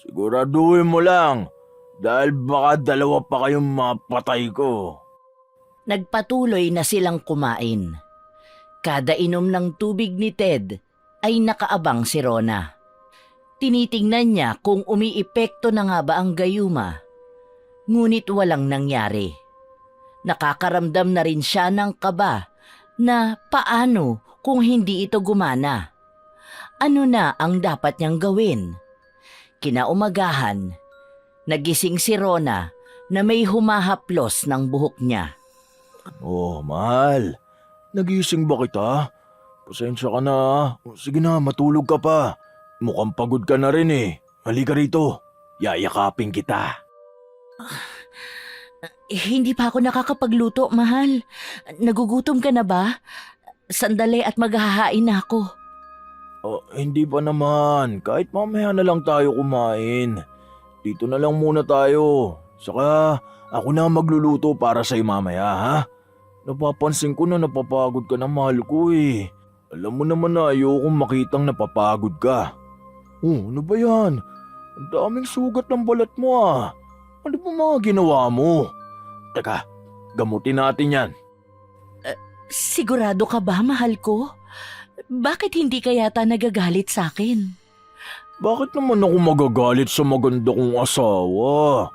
S2: Siguraduhin mo lang. Dahil baka dalawa pa kayong mapatay ko.
S3: Nagpatuloy na silang kumain. Kada inom ng tubig ni Ted ay nakaabang si Rona. Tinitingnan niya kung umiipekto na nga ba ang gayuma. Ngunit walang nangyari. Nakakaramdam na rin siya ng kaba na paano kung hindi ito gumana. Ano na ang dapat niyang gawin? Kinaumagahan, nagising si Rona na may humahaplos ng buhok niya.
S2: Oh, mahal. Nagising ba kita? Pasensya ka na. Sige na, matulog ka pa. Mukhang pagod ka na rin eh. Halika rito. Yayakapin kita.
S1: Hindi pa ako nakakapagluto, mahal. Nagugutom ka na ba? Sandali at maghahain na ako.
S2: Oh, hindi pa naman. Kahit mamaya na lang tayo kumain. Dito na lang muna tayo. Saka ako na magluluto para sa'yo mamaya, ha? Napapansin ko na napapagod ka na, mahal ko eh. Alam mo naman na ayokong makitang napapagod ka. Oh, ano ba yan? Ang daming sugat ng balat mo ah. Ano ba mga ginawa mo? Teka, gamutin natin yan.
S1: Sigurado ka ba, mahal ko? Bakit hindi ka yata nagagalit sa akin?
S2: Bakit naman ako magagalit sa maganda kong asawa?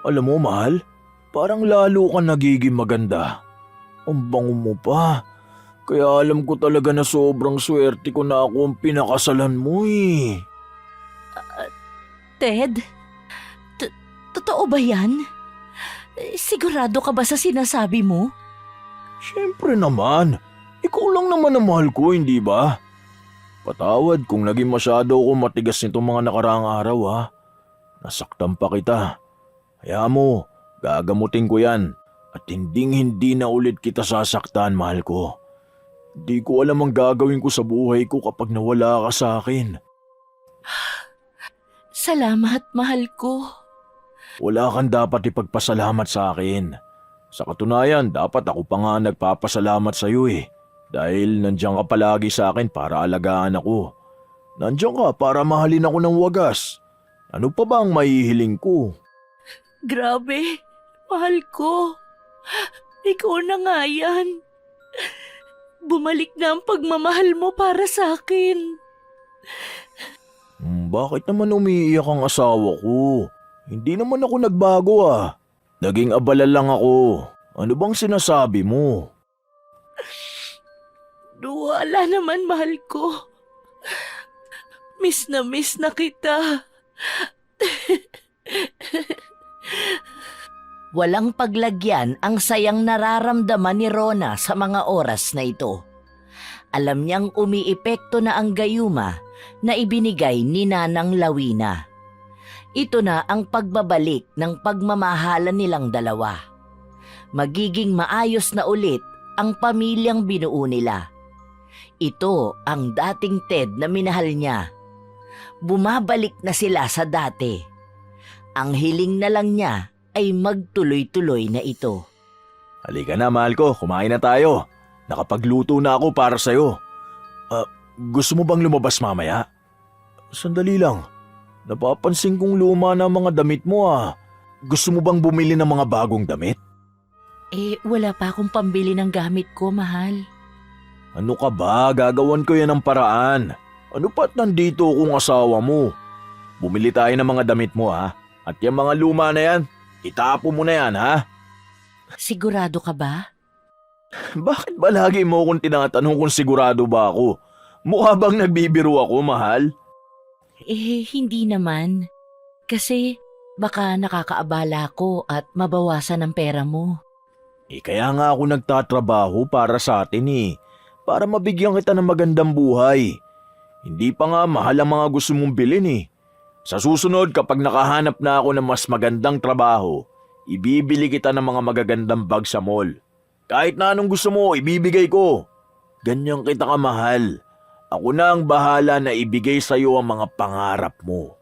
S2: Alam mo, mahal, parang lalo ka nagiging maganda. Ang bango mo pa. Kaya alam ko talaga na sobrang swerte ko na ako ang pinakasalan mo eh.
S1: Ted? Totoo ba yan? Sigurado ka ba sa sinasabi mo?
S2: Siyempre naman. Ikaw lang naman ang mahal ko, hindi ba? Patawad kung naging masyado ako matigas nitong mga nakaraang araw ha. Nasaktan pa kita. Hayaan mo, gagamutin ko yan. At hindi na ulit kita sasaktan, mahal ko. Di ko alam ang gagawin ko sa buhay ko kapag nawala ka sa akin.
S1: Salamat, mahal ko.
S2: Wala kang dapat ipagpasalamat sa akin. Sa katunayan, dapat ako pa nga nagpapasalamat sa iyo eh. Dahil nandiyan ka palagi sa akin para alagaan ako. Nandiyan ka para mahalin ako ng wagas. Ano pa ba ang mahihiling ko?
S1: Grabe, mahal ko. Ikaw na nga yan. Bumalik na ang pagmamahal mo para sa akin.
S2: Bakit naman umiiyak ang asawa ko? Hindi naman ako nagbago ah. Naging abala lang ako. Ano bang sinasabi mo?
S1: Wala naman, mahal ko. Miss na kita.
S3: Walang paglagyan ang sayang nararamdaman ni Rona sa mga oras na ito. Alam niyang umiepekto na ang gayuma na ibinigay ni Nanang Lawina. Ito na ang pagbabalik ng pagmamahalan nilang dalawa. Magiging maayos na ulit ang pamilyang binuo nila. Ito ang dating Ted na minahal niya. Bumabalik na sila sa dati. Ang hiling na lang niya ay magtuloy-tuloy na ito.
S2: Halika na, mahal ko. Kumain na tayo. Nakapagluto na ako para sa'yo. Gusto mo bang lumabas mamaya? Sandali lang. Napapansin kong luma na mga damit mo ah. Gusto mo bang bumili ng mga bagong damit?
S3: Wala pa akong pambili ng gamit ko, mahal.
S2: Ano ka ba? Gagawan ko yan ng paraan. Ano pa't nandito kung asawa mo? Bumili tayo ng mga damit mo ha. At yung mga luma na yan, itapo mo na yan ha.
S3: Sigurado ka ba?
S2: Bakit ba lagi mo akong tinatanong kung sigurado ba ako? Mukha bang nagbibiro ako, mahal?
S3: Hindi naman. Kasi baka nakakaabala ko at mabawasan ang pera mo.
S2: Kaya nga ako nagtatrabaho para sa atin Para mabigyan kita ng magandang buhay. Hindi pa nga mahal ang mga gusto mong bilhin Sa susunod kapag nakahanap na ako ng mas magandang trabaho, ibibili kita ng mga magagandang bag sa mall. Kahit na anong gusto mo, ibibigay ko. Ganyan kita kamahal. Ako na ang bahala na ibigay sa iyo ang mga pangarap mo.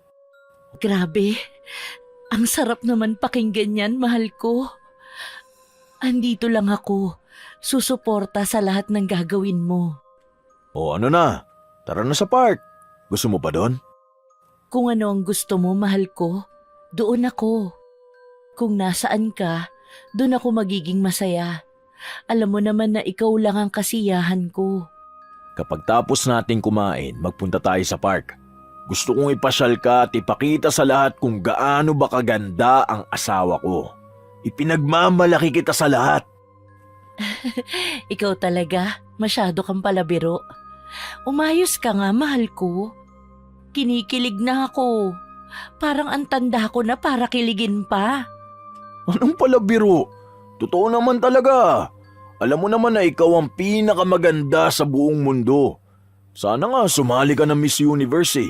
S3: Grabe, ang sarap naman pakinggan yan, mahal ko. Andito lang ako, susuporta sa lahat ng gagawin mo.
S2: O ano na, tara na sa park. Gusto mo pa doon?
S3: Kung ano ang gusto mo, mahal ko, doon ako. Kung nasaan ka, doon ako magiging masaya. Alam mo naman na ikaw lang ang kasiyahan ko.
S2: Kapag tapos nating kumain, magpunta tayo sa park. Gusto kong ipasyal ka at ipakita sa lahat kung gaano ba kaganda ang asawa ko. Ipinagmamalaki kita sa lahat.
S3: Ikaw talaga, masyado kang palabiro. Umayos ka nga, mahal ko. Kinikilig na ako. Parang ang tanda ko na para kiligin pa.
S2: Anong palabiro? Totoo naman talaga. Alam mo naman na ikaw ang pinakamaganda sa buong mundo. Sana nga sumali ka ng Miss Universe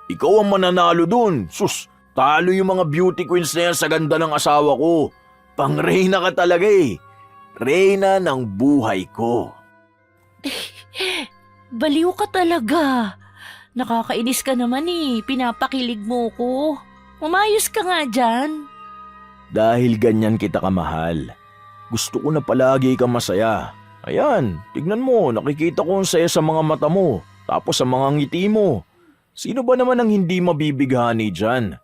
S2: Ikaw ang mananalo dun. Sus, talo yung mga beauty queens na yan sa ganda ng asawa ko. Pang-reyna ka talaga Reyna ng buhay ko.
S3: Baliw ka talaga. Nakakainis ka naman pinapakilig mo ko. Umayos ka nga dyan.
S2: Dahil ganyan kita kamahal. Gusto ko na palagi kang masaya. Ayan, tignan mo, nakikita ko ang saya sa mga mata mo, tapos sa mga ngiti mo. Sino ba naman ang hindi mabibighani dyan?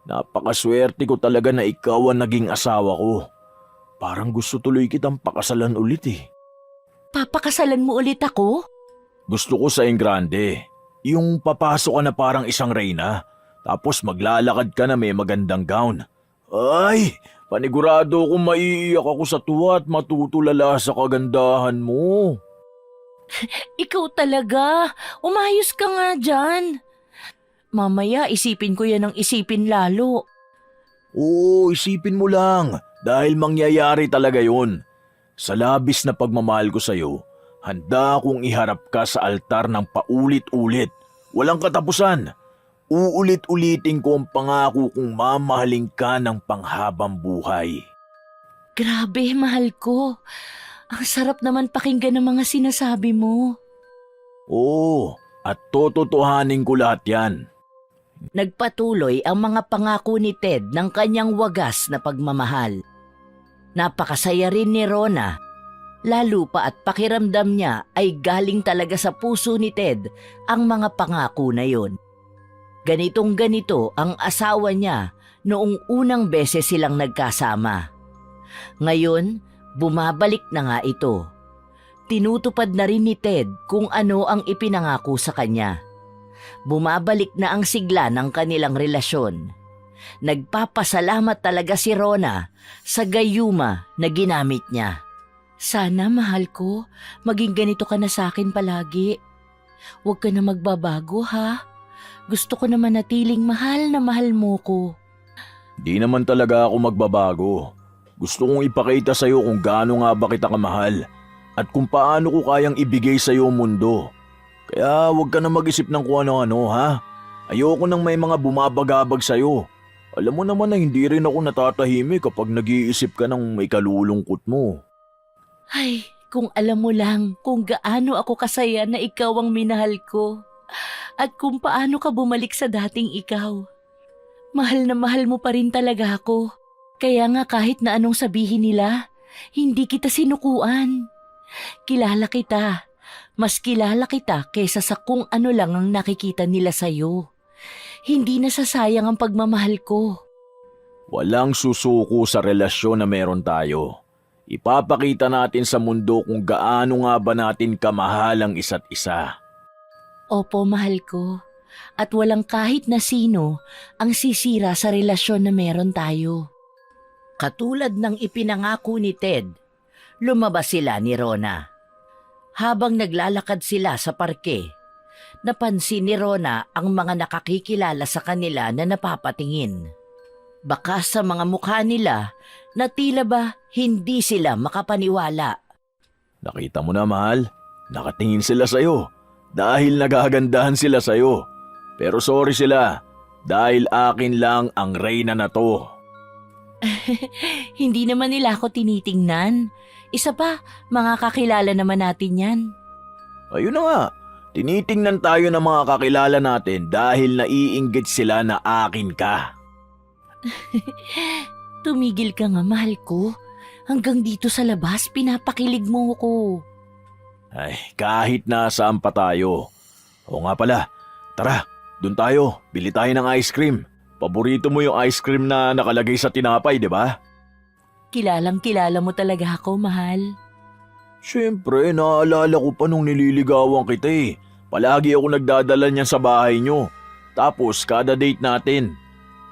S2: Napakaswerte ko talaga na ikaw ang naging asawa ko. Parang gusto tuloy kitang pakasalan ulit
S3: Papakasalan mo ulit ako?
S2: Gusto ko sa Engrande. Yung papasok ka na parang isang reyna, tapos maglalakad ka na may magandang gown. Ay, panigurado kong maiiyak ako sa tuwa at matutulala sa kagandahan mo.
S3: Ikaw talaga. Umayos ka nga dyan. Mamaya isipin ko yan ng isipin lalo.
S2: Oo, isipin mo lang, dahil mangyayari talaga yun. Sa labis na pagmamahal ko sa'yo, handa akong iharap ka sa altar ng paulit-ulit. Walang katapusan. Uulit-ulitin ko ang pangako kong mamahalin ka ng panghabang buhay.
S3: Grabe, mahal ko. Ang sarap naman pakinggan ng mga sinasabi mo.
S2: Oo, at tototohanin ko lahat yan.
S3: Nagpatuloy ang mga pangako ni Ted ng kanyang wagas na pagmamahal. Napakasaya rin ni Rona. Lalo pa at pakiramdam niya ay galing talaga sa puso ni Ted ang mga pangako na yon. Ganitong ganito ang asawa niya noong unang beses silang nagkasama. Ngayon, bumabalik na nga ito. Tinutupad na rin ni Ted kung ano ang ipinangako sa kanya. Bumabalik na ang sigla ng kanilang relasyon. Nagpapasalamat talaga si Rona sa gayuma na ginamit niya. Sana, mahal ko, maging ganito ka na sa akin palagi. Huwag ka na magbabago, ha? Gusto ko na manatiling mahal na mahal mo ko.
S2: Di naman talaga ako magbabago. Gusto kong ipakita sa'yo kung gaano nga ba kita kamahal at kung paano ko kayang ibigay sa'yo ang mundo. Kaya huwag ka na mag-isip ng kung ano-ano, ha? Ayoko nang may mga bumabagabag sa'yo. Alam mo naman na hindi rin ako natatahimik kapag nag-iisip ka ng may kalulungkot mo.
S3: Ay, kung alam mo lang kung gaano ako kasaya na ikaw ang minahal ko at kung paano ka bumalik sa dating ikaw.
S1: Mahal na mahal mo pa rin talaga ako. Kaya nga kahit na anong sabihin nila, hindi kita sinukuan. Kilala kita. Mas kilala kita kaysa sa kung ano lang ang nakikita nila sa'yo. Hindi nasasayang ang pagmamahal ko.
S2: Walang susuko sa relasyon na meron tayo. Ipapakita natin sa mundo kung gaano nga ba natin kamahal ang isa't isa.
S1: Opo, mahal ko. At walang kahit na sino ang sisira sa relasyon na meron tayo.
S3: Katulad ng ipinangako ni Ted, lumabas sila ni Rona. Habang naglalakad sila sa parke, napansin ni Rona ang mga nakakikilala sa kanila na napapatingin. Baka sa mga mukha nila na tila ba hindi sila makapaniwala.
S2: Nakita mo na, mahal? Nakatingin sila sa'yo dahil nagagandahan sila sa'yo. Pero sorry sila dahil akin lang ang reyna na to.
S1: Hindi naman nila ako tinitingnan. Isa pa, mga kakilala naman natin yan.
S2: Ayun na nga, tinitingnan tayo ng mga kakilala natin dahil naiinggit sila na akin ka.
S1: Tumigil ka nga, mahal ko. Hanggang dito sa labas, pinapakilig mo ko.
S2: Ay, kahit nasaan pa tayo. Oo nga pala, tara, dun tayo, bili tayo ng ice cream. Paborito mo yung ice cream na nakalagay sa tinapay, di ba?
S1: Kilalang kilala mo talaga ako, mahal.
S2: Siyempre, naalala ko pa nung nililigawan kita eh. Palagi ako nagdadala niyan sa bahay nyo. Tapos, kada date natin.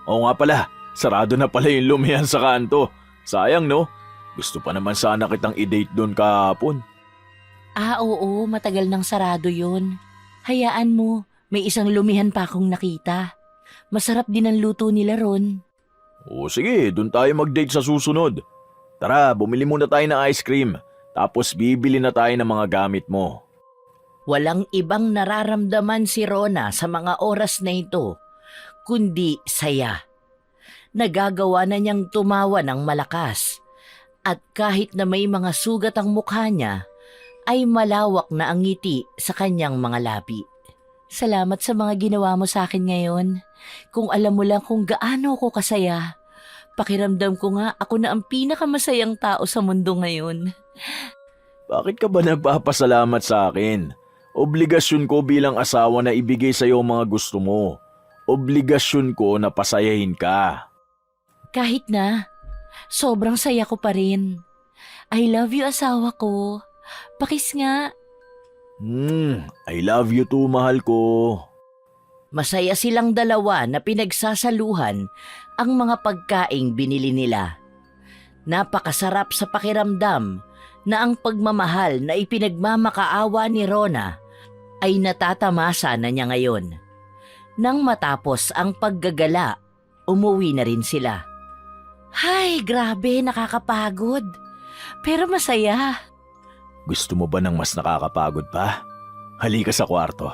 S2: Oo nga pala, sarado na pala yung lumihan sa kanto. Sayang no? Gusto pa naman sana kitang i-date doon kahapon.
S1: Oo, matagal nang sarado yun. Hayaan mo, may isang lumihan pa akong nakita. Masarap din ang luto nila ron.
S2: O sige, doon tayo mag-date sa susunod. Tara, bumili muna tayo ng ice cream. Tapos bibili na tayo ng mga gamit mo.
S3: Walang ibang nararamdaman si Rona sa mga oras na ito, kundi saya. Nagagawa na niyang tumawa ng malakas. At kahit na may mga sugat ang mukha niya, ay malawak na ang ngiti sa kanyang mga labi.
S1: Salamat sa mga ginawa mo sa akin ngayon. Kung alam mo lang kung gaano ako kasaya. Pakiramdam ko nga ako na ang pinakamasayang tao sa mundo ngayon.
S2: Bakit ka ba nagpapasalamat sa akin? Obligasyon ko bilang asawa na ibigay sa iyo ang mga gusto mo. Obligasyon ko na pasayahin ka.
S1: Kahit na, sobrang saya ko pa rin. I love you, asawa ko. Pakis nga.
S2: I love you too, mahal ko.
S3: Masaya silang dalawa na pinagsasaluhan ang mga pagkaing binili nila. Napakasarap sa pakiramdam na ang pagmamahal na ipinagmamakaawa ni Rona ay natatamasa na niya ngayon. Nang matapos ang paggagala, umuwi na rin sila. Hay, grabe, nakakapagod. Pero masaya.
S2: Gusto mo ba ng mas nakakapagod pa? Halika sa kwarto.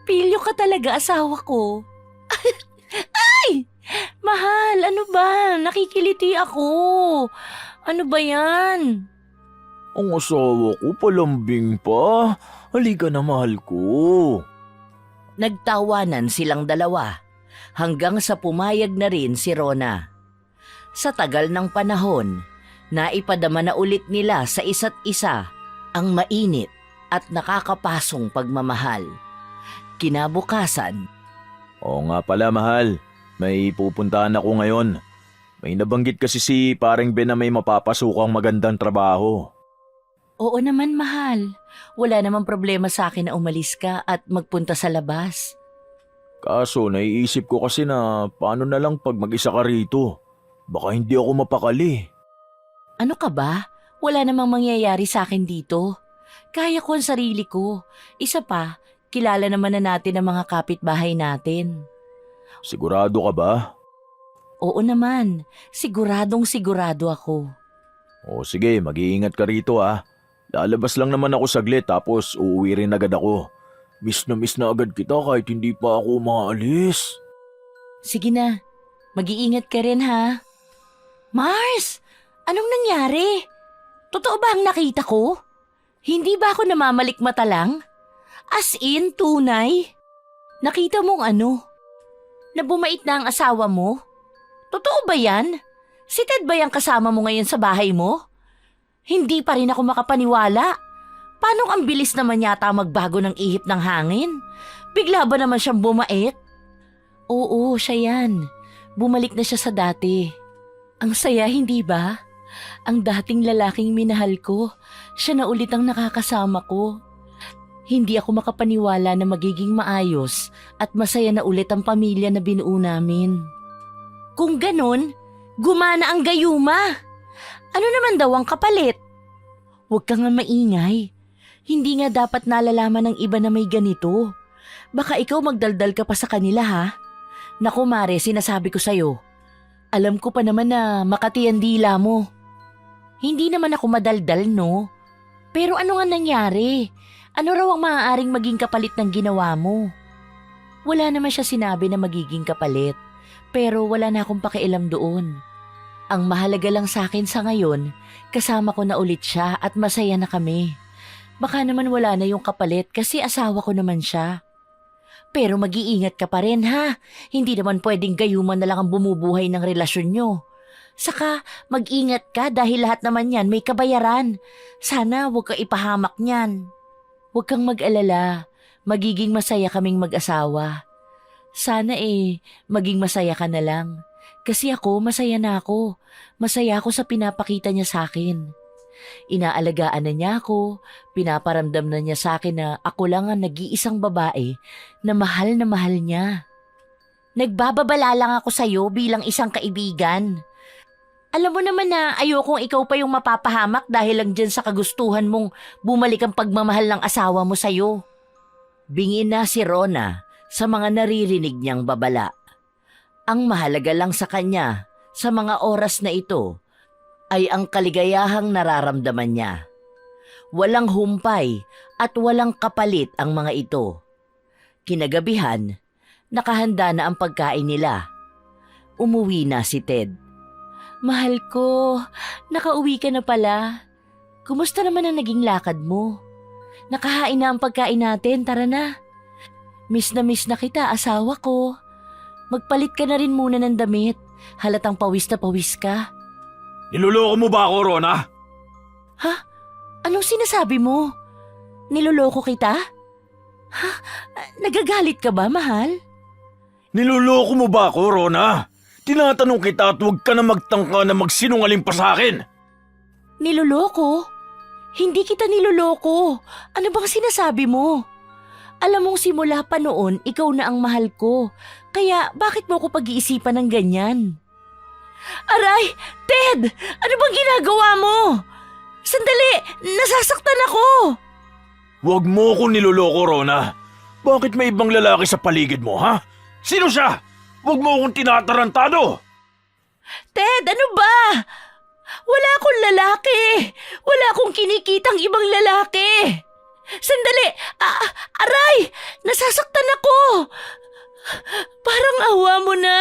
S1: Pilyo ka talaga, asawa ko. Ay! Mahal, ano ba? Nakikiliti ako. Ano ba yan?
S2: Ang asawa ko palambing pa. Halika na, mahal ko.
S3: Nagtawanan silang dalawa hanggang sa pumayag na rin si Rona. Sa tagal ng panahon, naipadama na ulit nila sa isa't isa ang mainit at nakakapasong pagmamahal. Kinabukasan,
S2: Oo nga pala, mahal. May pupuntahan ako ngayon. May nabanggit kasi si paring Ben na may mapapasukang magandang trabaho.
S1: Oo naman, mahal. Wala namang problema sa akin na umalis ka at magpunta sa labas.
S2: Kaso naiisip ko kasi na paano na lang pag mag-isa ka rito. Baka hindi ako mapakali.
S1: Ano ka ba? Wala namang mangyayari sa akin dito. Kaya ko ang sarili ko. Isa pa, kilala naman na natin ang mga kapitbahay natin.
S2: Sigurado ka ba?
S1: Oo naman, siguradong sigurado ako.
S2: O sige, mag-iingat ka rito ah. Lalabas lang naman ako saglit tapos uuwi rin agad ako. Miss na agad kita kahit hindi pa ako maalis.
S1: Sige na, mag-iingat ka rin ha. Mars! Anong nangyari? Totoo ba ang nakita ko? Hindi ba ako namamalikmata lang? As in, tunay? Nakita mong ano?
S3: na bumait na ang asawa mo? Totoo ba yan? Si Ted ba yung kasama mo ngayon sa bahay mo? Hindi pa rin ako makapaniwala. Paano ang bilis naman yata magbago ng ihip ng hangin? Bigla ba naman siyang bumait? Oo, siya yan. Bumalik na siya sa dati. Ang saya, hindi ba? Ang dating lalaking minahal ko, siya na ulit ang nakakasama ko. Hindi ako makapaniwala na magiging maayos at masaya na ulit ang pamilya na binuo namin. Kung ganun, gumana ang gayuma. Ano naman daw ang kapalit? Huwag ka nga maingay. Hindi nga dapat nalalaman ng iba na may ganito. Baka ikaw magdaldal ka pa sa kanila ha? Naku Mare, sinasabi ko sa'yo. Alam ko pa naman na makati ang dila mo. Hindi naman ako madaldal no. Pero ano nga nangyari? Ano raw ang maaaring maging kapalit ng ginawa mo? Wala naman siya sinabi na magiging kapalit. Pero wala na akong pakialam doon. Ang mahalaga lang sa akin sa ngayon, kasama ko na ulit siya at masaya na kami. Baka naman wala na yung kapalit kasi asawa ko naman siya. Pero mag-iingat ka pa rin ha. Hindi naman pwedeng gayuman na lang ang bumubuhay ng relasyon nyo. Saka mag-ingat ka dahil lahat naman yan may kabayaran. Sana huwag ka ipahamak niyan. Huwag kang mag-alala. Magiging masaya kaming mag-asawa. Sana maging masaya ka na lang. Kasi ako, masaya na ako. Masaya ako sa pinapakita niya sa akin. Inaalagaan na niya ako, pinaparamdam na niya sa akin na ako lang ang nag-iisang babae na mahal niya. Nagbababala lang ako sa'yo bilang isang kaibigan. Alam mo naman na ayokong ikaw pa yung mapapahamak dahil lang dyan sa kagustuhan mong bumalik ang pagmamahal ng asawa mo sa'yo. Bingin na si Rona sa mga naririnig niyang babala. Ang mahalaga lang sa kanya sa mga oras na ito ay ang kaligayahang nararamdaman niya. Walang humpay at walang kapalit ang mga ito. Kinagabihan, nakahanda na ang pagkain nila. Umuwi na si Ted. Mahal ko, nakauwi ka na pala. Kumusta naman ang naging lakad mo? Nakahain na ang pagkain natin, tara na. Miss na kita, asawa ko. Magpalit ka na rin muna ng damit. Halatang pawis na pawis ka.
S2: Niloloko mo ba ako, Rona?
S3: Ha? Anong sinasabi mo? Niloloko kita? Ha? Nagagalit ka ba, mahal?
S2: Niloloko mo ba ako, Rona? Tinatanong kita at huwag ka na magtangka na magsinungaling pa sa akin.
S3: Niloloko? Hindi kita niloloko. Ano bang sinasabi mo? Alam mong simula pa noon, ikaw na ang mahal ko. Kaya bakit mo ko pag-iisipan ng ganyan? Aray! Ted! Ano bang ginagawa mo? Sandali! Nasasaktan ako!
S2: Huwag mo akong niloloko, Rona. Bakit may ibang lalaki sa paligid mo, ha? Sino siya? Huwag mo akong tinatarantado!
S3: Ted, ano ba? Wala akong lalaki! Wala akong kinikitang ibang lalaki! Sandali! Aray! Nasasaktan ako! Parang awa mo na.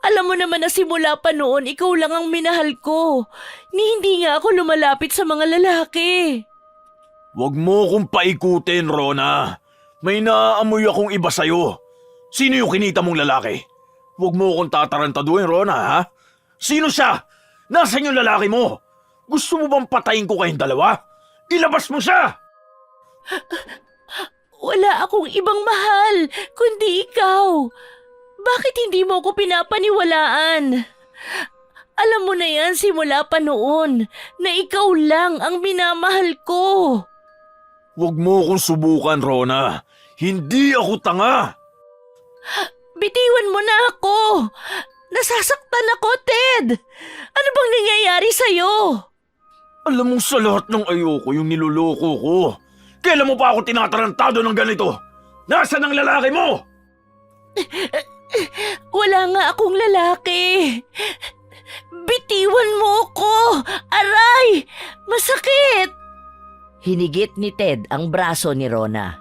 S3: Alam mo naman na simula pa noon, ikaw lang ang minahal ko. Hindi nga ako lumalapit sa mga lalaki.
S2: Huwag mo akong paikutin, Rona. May naaamoy akong iba sa'yo. Sino yung kinita mong lalaki? Huwag mo akong tatarantaduhin, Rona, ha? Sino siya? Nasaan yung lalaki mo? Gusto mo bang patayin ko kayong dalawa? Ilabas mo siya!
S1: Wala akong ibang mahal, kundi ikaw. Bakit hindi mo ako pinapaniwalaan? Alam mo na yan simula pa noon na ikaw lang ang minamahal ko.
S2: Huwag mo akong subukan, Rona. Hindi ako tanga.
S1: Bitiwan mo na ako. Nasasaktan ako, Ted. Ano bang nangyayari sa'yo?
S2: Alam mo sa lahat ng ayoko yung niloloko ko. Kailan mo pa ako tinatarantado ng ganito? Nasaan ang lalaki mo?
S1: Wala nga akong lalaki. Bitiwan mo ko! Aray! Masakit!
S3: Hinigit ni Ted ang braso ni Rona.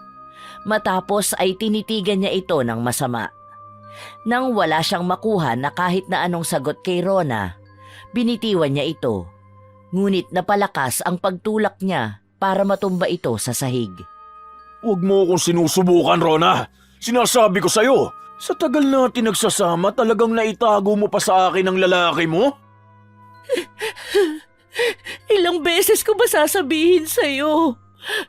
S3: Matapos ay tinitigan niya ito ng masama. Nang wala siyang makuha na kahit na anong sagot kay Rona, binitiwan niya ito. Ngunit napalakas ang pagtulak niya para matumba ito sa sahig.
S2: Huwag mo akong sinusubukan, Rona. Sinasabi ko sa'yo, Sa tagal natin nagsasama, talagang naitago mo pa sa akin ang lalaki mo?
S1: Ilang beses ko ba sasabihin sa'yo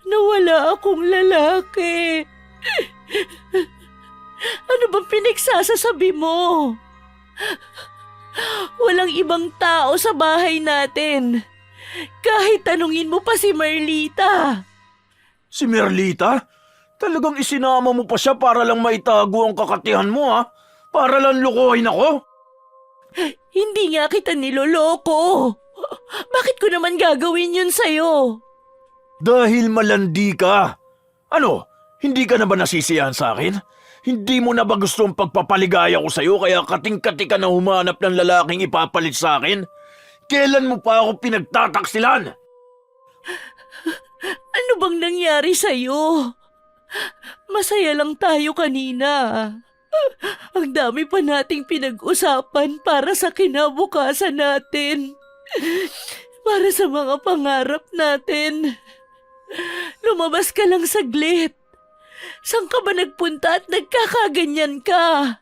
S1: na wala akong lalaki? Ano bang pinagsasasabi mo? Walang ibang tao sa bahay natin. Kahit tanungin mo pa si Merlita.
S2: Si Merlita? Talagang isinama mo pa siya para lang maitago ang kakatihan mo, ha? Para lang lukuhin ako?
S1: Hindi nga kita niloloko. Bakit ko naman gagawin yun sa'yo?
S2: Dahil malandi ka. Ano, hindi ka na ba nasisiyahan sa akin? Hindi mo na ba gustong pagpapaligaya ko sa'yo kaya kating-kati ka na humanap ng lalaking ipapalit sa akin? Kailan mo pa ako pinagtataksilan?
S1: Ano bang nangyari sa'yo? Masaya lang tayo kanina. Ang dami pa nating pinag-usapan para sa kinabukasan natin. Para sa mga pangarap natin. Lumabas ka lang saglit. Saan ka ba nagpunta at nagkakaganyan ka?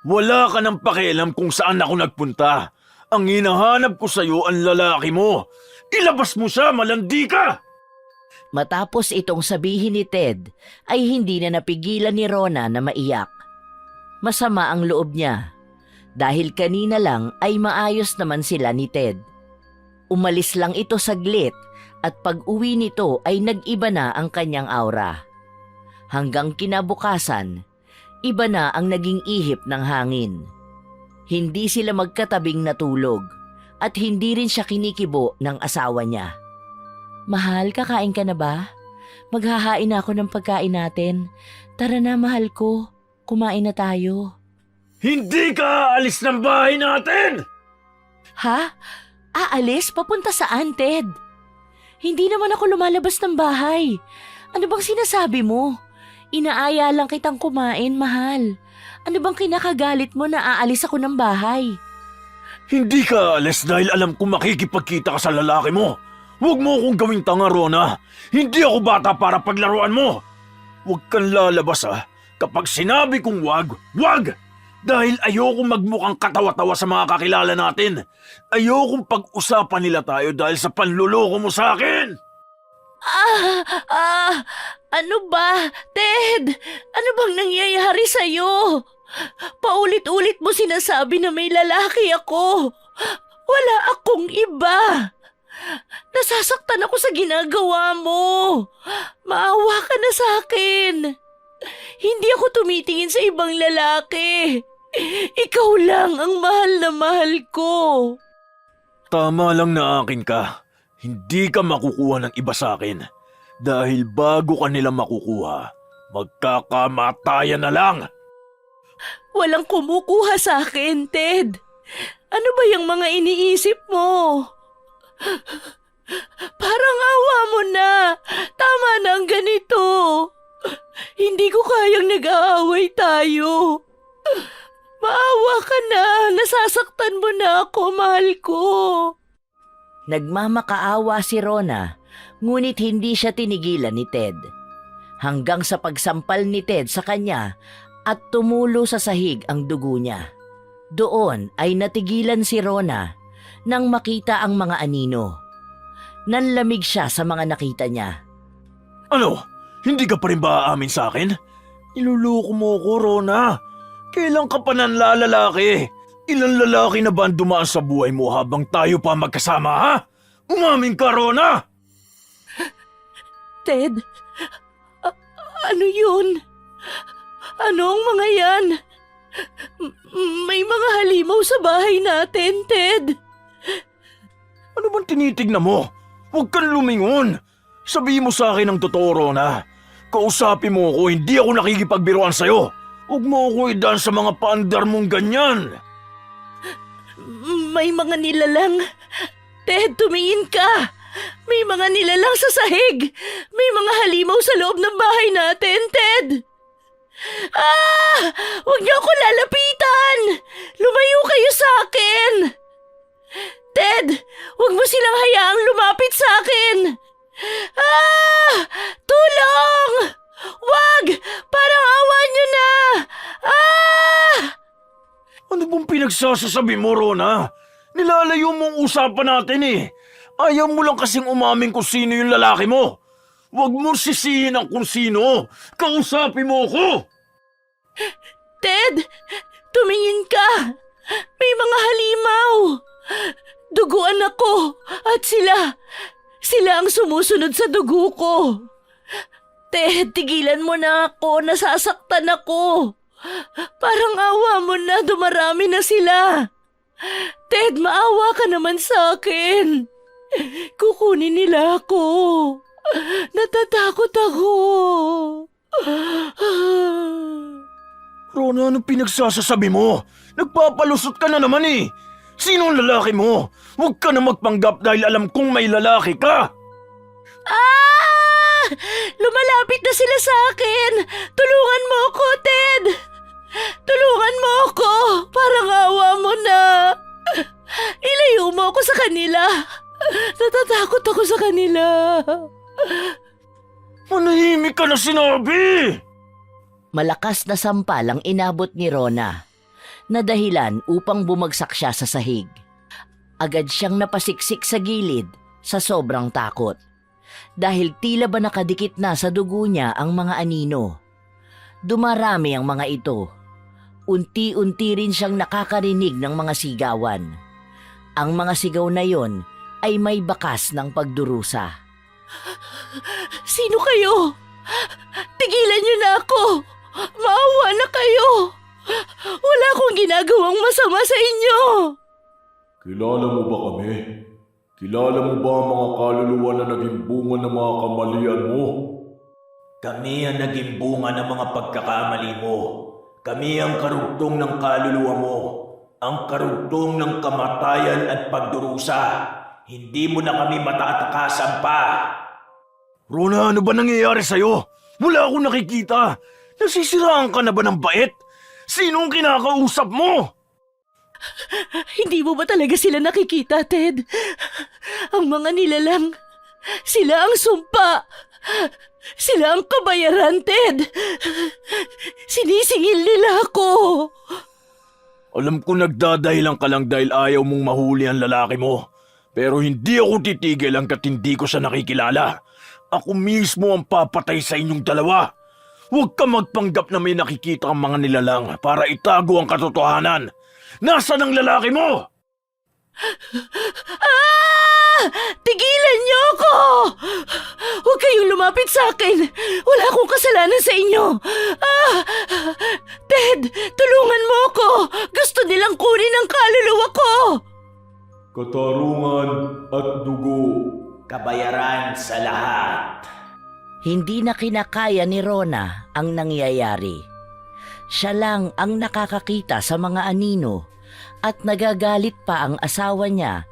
S2: Wala ka ng pakialam kung saan ako nagpunta. Ang hinahanap ko sa'yo ang lalaki mo. Ilabas mo siya, malandi ka!
S3: Matapos itong sabihin ni Ted, ay hindi na napigilan ni Rona na maiyak. Masama ang loob niya, dahil kanina lang ay maayos naman sila ni Ted. Umalis lang ito saglit at pag-uwi nito ay nag-iba na ang kanyang aura. Hanggang kinabukasan, iba na ang naging ihip ng hangin. Hindi sila magkatabing natulog at hindi rin siya kinikibo ng asawa niya. Mahal, kakain ka na ba? Maghahain ako ng pagkain natin. Tara na, mahal ko. Kumain na tayo.
S2: Hindi ka aalis ng bahay natin!
S1: Ha? Aalis? Papunta saan, Ted? Hindi naman ako lumalabas ng bahay. Ano bang sinasabi mo? Inaaya lang kitang kumain, mahal. Ano bang kinakagalit mo na aalis ako ng bahay?
S2: Hindi ka aalis dahil alam kong makikipagkita ka sa lalaki mo. Huwag mo akong gawing tanga, Rona. Hindi ako bata para paglaruan mo. Huwag kang lalabas, ha. Kapag sinabi kong wag, wag! Dahil ayokong magmukhang katawa-tawa sa mga kakilala natin. Ayokong pag-usapan nila tayo dahil sa panluloko mo sa akin.
S1: Ano ba? Ted, ano bang nangyayari sa'yo? Paulit-ulit mo sinasabi na may lalaki ako. Wala akong iba. Nasasaktan ako sa ginagawa mo. Maawa ka na sa akin. Hindi ako tumitingin sa ibang lalaki. Ikaw lang ang mahal na mahal ko.
S2: Tama lang na akin ka. Hindi ka makukuha ng iba sa akin. Dahil bago ka nila makukuha, magkakamatayan na lang.
S1: Walang kumukuha sa akin, Ted. Ano ba yung mga iniisip mo? Parang awa mo na. Tama na ang ganito. Hindi ko kayang nag-aaway tayo. Maawa ka na. Nasasaktan mo na ako, mahal ko.
S3: Nagmamakaawa si Rona, ngunit hindi siya tinigilan ni Ted. Hanggang sa pagsampal ni Ted sa kanya at tumulo sa sahig ang dugo niya. Doon ay natigilan si Rona nang makita ang mga anino. Nanlamig siya sa mga nakita niya.
S2: Ano? Hindi ka pa rin ba aamin sa akin? Iluluko mo ko, Rona. Kailan ka pa nanlalalaki? Ilang lalaki na ba ang dumaan sa buhay mo habang tayo pa magkasama, ha? Umamin ka, Rona!
S1: Ted, ano yun? Ano ang mga yan? May mga halimaw sa bahay natin, Ted.
S2: Ano bang tinitignan mo? Huwag kang lumingon. Sabihin mo sa akin ang totoo, Rona. Kausapin mo ako, hindi ako nakikipagbiruan sa'yo. Huwag mo ako idaan sa mga paandar mong ganyan.
S1: May mga nilalang. Ted, tumingin ka. May mga nilalang sa sahig. May mga halimaw sa loob ng bahay natin, Ted. Huwag niyo ako lalapitan. Lumayo kayo sa akin. Ted, huwag mo silang hayaang lumapit sa akin. Tulong! Wag! Parang awa niyo na!
S2: pinagsasasabi mo, Rona? Nilalayo mo ang usapan natin eh. Ayaw mo lang kasing umamin kung sino yung lalaki mo. Huwag mo sisihin ang kung sino. Kausapin mo ako!
S1: Ted! Tumingin ka! May mga halimaw! Duguan ako at sila ang sumusunod sa dugo ko. Ted, tigilan mo na ako, nasasaktan ako. Parang awa mo na, dumarami na sila. Ted, maawa ka naman sa akin. Kukunin nila ako. Natatakot ako.
S2: Rona, anong pinagsasasabi mo? Nagpapalusot ka na naman eh. Sino ang lalaki mo? Huwag ka na magpanggap dahil alam kong may lalaki ka.
S1: Ah! Lumalapit na sila sa akin. Tulungan mo ako, Ted. Tulungan mo ako. Parang awa mo na. Ilayo mo ako sa kanila. Natatakot ako sa kanila.
S2: Manahimik ka na sinabi!
S3: Malakas na sampal ang inabot ni Rona na dahilan upang bumagsak siya sa sahig. Agad siyang napasiksik sa gilid sa sobrang takot dahil tila ba nakadikit na sa dugo niya ang mga anino. Dumarami ang mga ito. Unti-unti rin siyang nakakarinig ng mga sigawan. Ang mga sigaw na yon ay may bakas ng pagdurusa.
S1: Sino kayo? Tigilan niyo na ako. Maawa na kayo. Wala akong ginagawang masama sa inyo.
S4: Kilala mo ba kami? Kilala mo ba ang mga kaluluwa na naging bunga ng mga kamalian mo?
S2: Kami ang naging bunga ng mga pagkakamali mo. Kami ang karugtong ng kaluluwa mo. Ang karugtong ng kamatayan at pagdurusa. Hindi mo na kami mataatakasan pa. Rona, ano ba nangyayari sa'yo? Wala akong nakikita. Nasisiraan ka na ba ng bait? Sinong kinakausap mo?
S1: Hindi mo ba talaga sila nakikita, Ted? Ang mga nilalang, sila ang sumpa. Sila ang kabayaran, Ted. Sinisingil nila ako.
S2: Alam ko nagdadahilan ka lang dahil ayaw mong mahuli ang lalaki mo. Pero hindi ako titigil hanggat hindi ko siya nakikilala. Ako mismo ang papatay sa inyong dalawa. Huwag ka magpanggap na may nakikita ang mga nilalang para itago ang katotohanan. Nasaan ang lalaki mo?
S1: Ah! Tigilan niyo ako! Huwag kayong lumapit sa akin. Wala akong kasalanan sa inyo. Ah! Ted, tulungan mo ako. Gusto nilang kunin ang kaluluwa ko.
S4: Katarungan at dugo.
S2: Kabayaran sa lahat.
S3: Hindi na kinakaya ni Rona ang nangyayari. Siya lang ang nakakakita sa mga anino at nagagalit pa ang asawa niya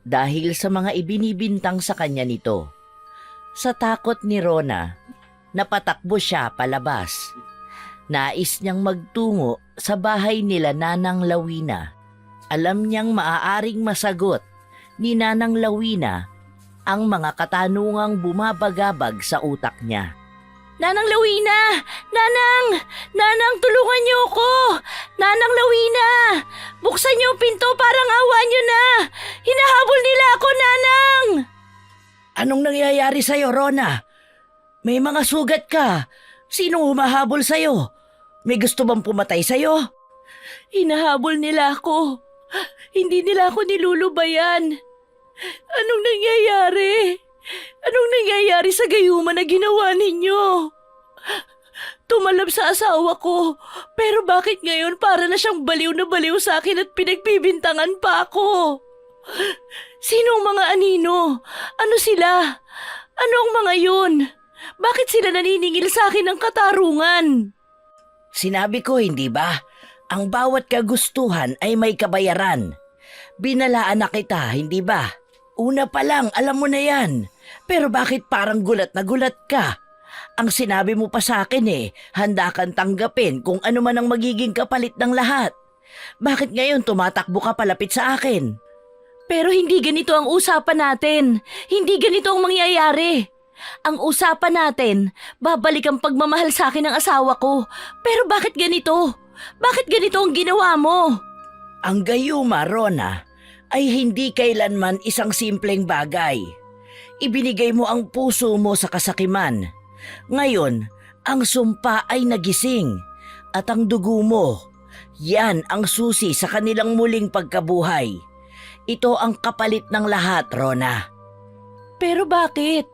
S3: dahil sa mga ibinibintang sa kanya nito. Sa takot ni Rona, napatakbo siya palabas. Nais niyang magtungo sa bahay nila Nanang Lawina. Alam niyang maaaring masagot ni Nanang Lawina ang mga katanungang bumabagabag sa utak niya.
S1: Nanang Lawina! Nanang! Nanang, tulungan niyo ako! Nanang Lawina! Buksan niyo ang pinto, parang awa niyo na! Hinahabol nila ako, Nanang!
S3: Anong nangyayari sa'yo, Rona? May mga sugat ka. Sinong humahabol sa'yo? May gusto bang pumatay sa'yo?
S1: Hinahabol nila ako. Hindi nila ako nilulubayan. Anong nangyayari? Anong nangyayari sa gayuma na ginawa ninyo? Tumalab sa asawa ko, pero bakit ngayon para na siyang baliw na baliw sa akin at pinagbibintangan pa ako? Sinong mga anino? Ano sila? Ano ang mga yun? Bakit sila naniningil sa akin ng katarungan?
S3: Sinabi ko, hindi ba? Ang bawat kagustuhan ay may kabayaran. Binalaan na kita, hindi ba? Una pa lang, alam mo na yan. Pero bakit parang gulat na gulat ka? Ang sinabi mo pa sa akin handa kang tanggapin kung ano man ang magiging kapalit ng lahat. Bakit ngayon tumatakbo ka palapit sa akin?
S1: Pero hindi ganito ang usapan natin. Hindi ganito ang mangyayari. Ang usapan natin, babalik ang pagmamahal sa akin ng asawa ko. Pero bakit ganito? Bakit ganito ang ginawa mo?
S3: Ang gayuma, Rona, ay hindi kailanman isang simpleng bagay. Ibinigay mo ang puso mo sa kasakiman. Ngayon, ang sumpa ay nagising at ang dugo mo, yan ang susi sa kanilang muling pagkabuhay. Ito ang kapalit ng lahat, Rona.
S1: Pero bakit?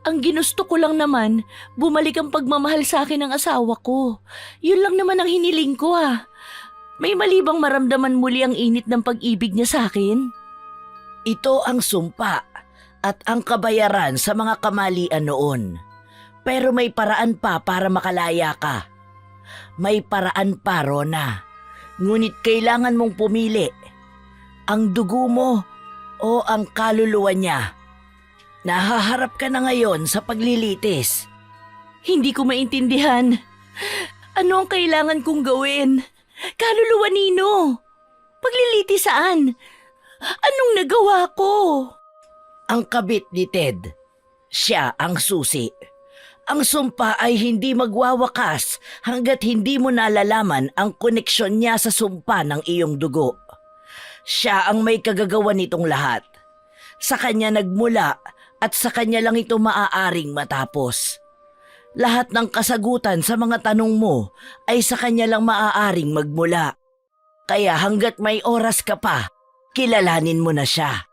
S1: Ang ginusto ko lang naman, bumalik ang pagmamahal sa akin ng asawa ko. Yun lang naman ang hiniling ko May mali bang maramdaman muli ang init ng pag-ibig niya sa akin?
S3: Ito ang sumpa at ang kabayaran sa mga kamalian noon. Pero may paraan pa para makalaya ka. May paraan pa, Rona. Ngunit kailangan mong pumili. Ang dugo mo o ang kaluluwa niya. Nahaharap ka na ngayon sa paglilitis.
S1: Hindi ko maintindihan. Ano ang kailangan kong gawin? Kaluluwa nino? Pagliliti saan? Anong nagawa ko?
S3: Ang kabit ni Ted. Siya ang susi. Ang sumpa ay hindi magwawakas hanggat hindi mo nalalaman ang koneksyon niya sa sumpa ng iyong dugo. Siya ang may kagagawa nitong lahat. Sa kanya nagmula at sa kanya lang ito maaaring matapos. Lahat ng kasagutan sa mga tanong mo ay sa kanya lang maaaring magmula. Kaya hanggat may oras ka pa, kilalanin mo na siya.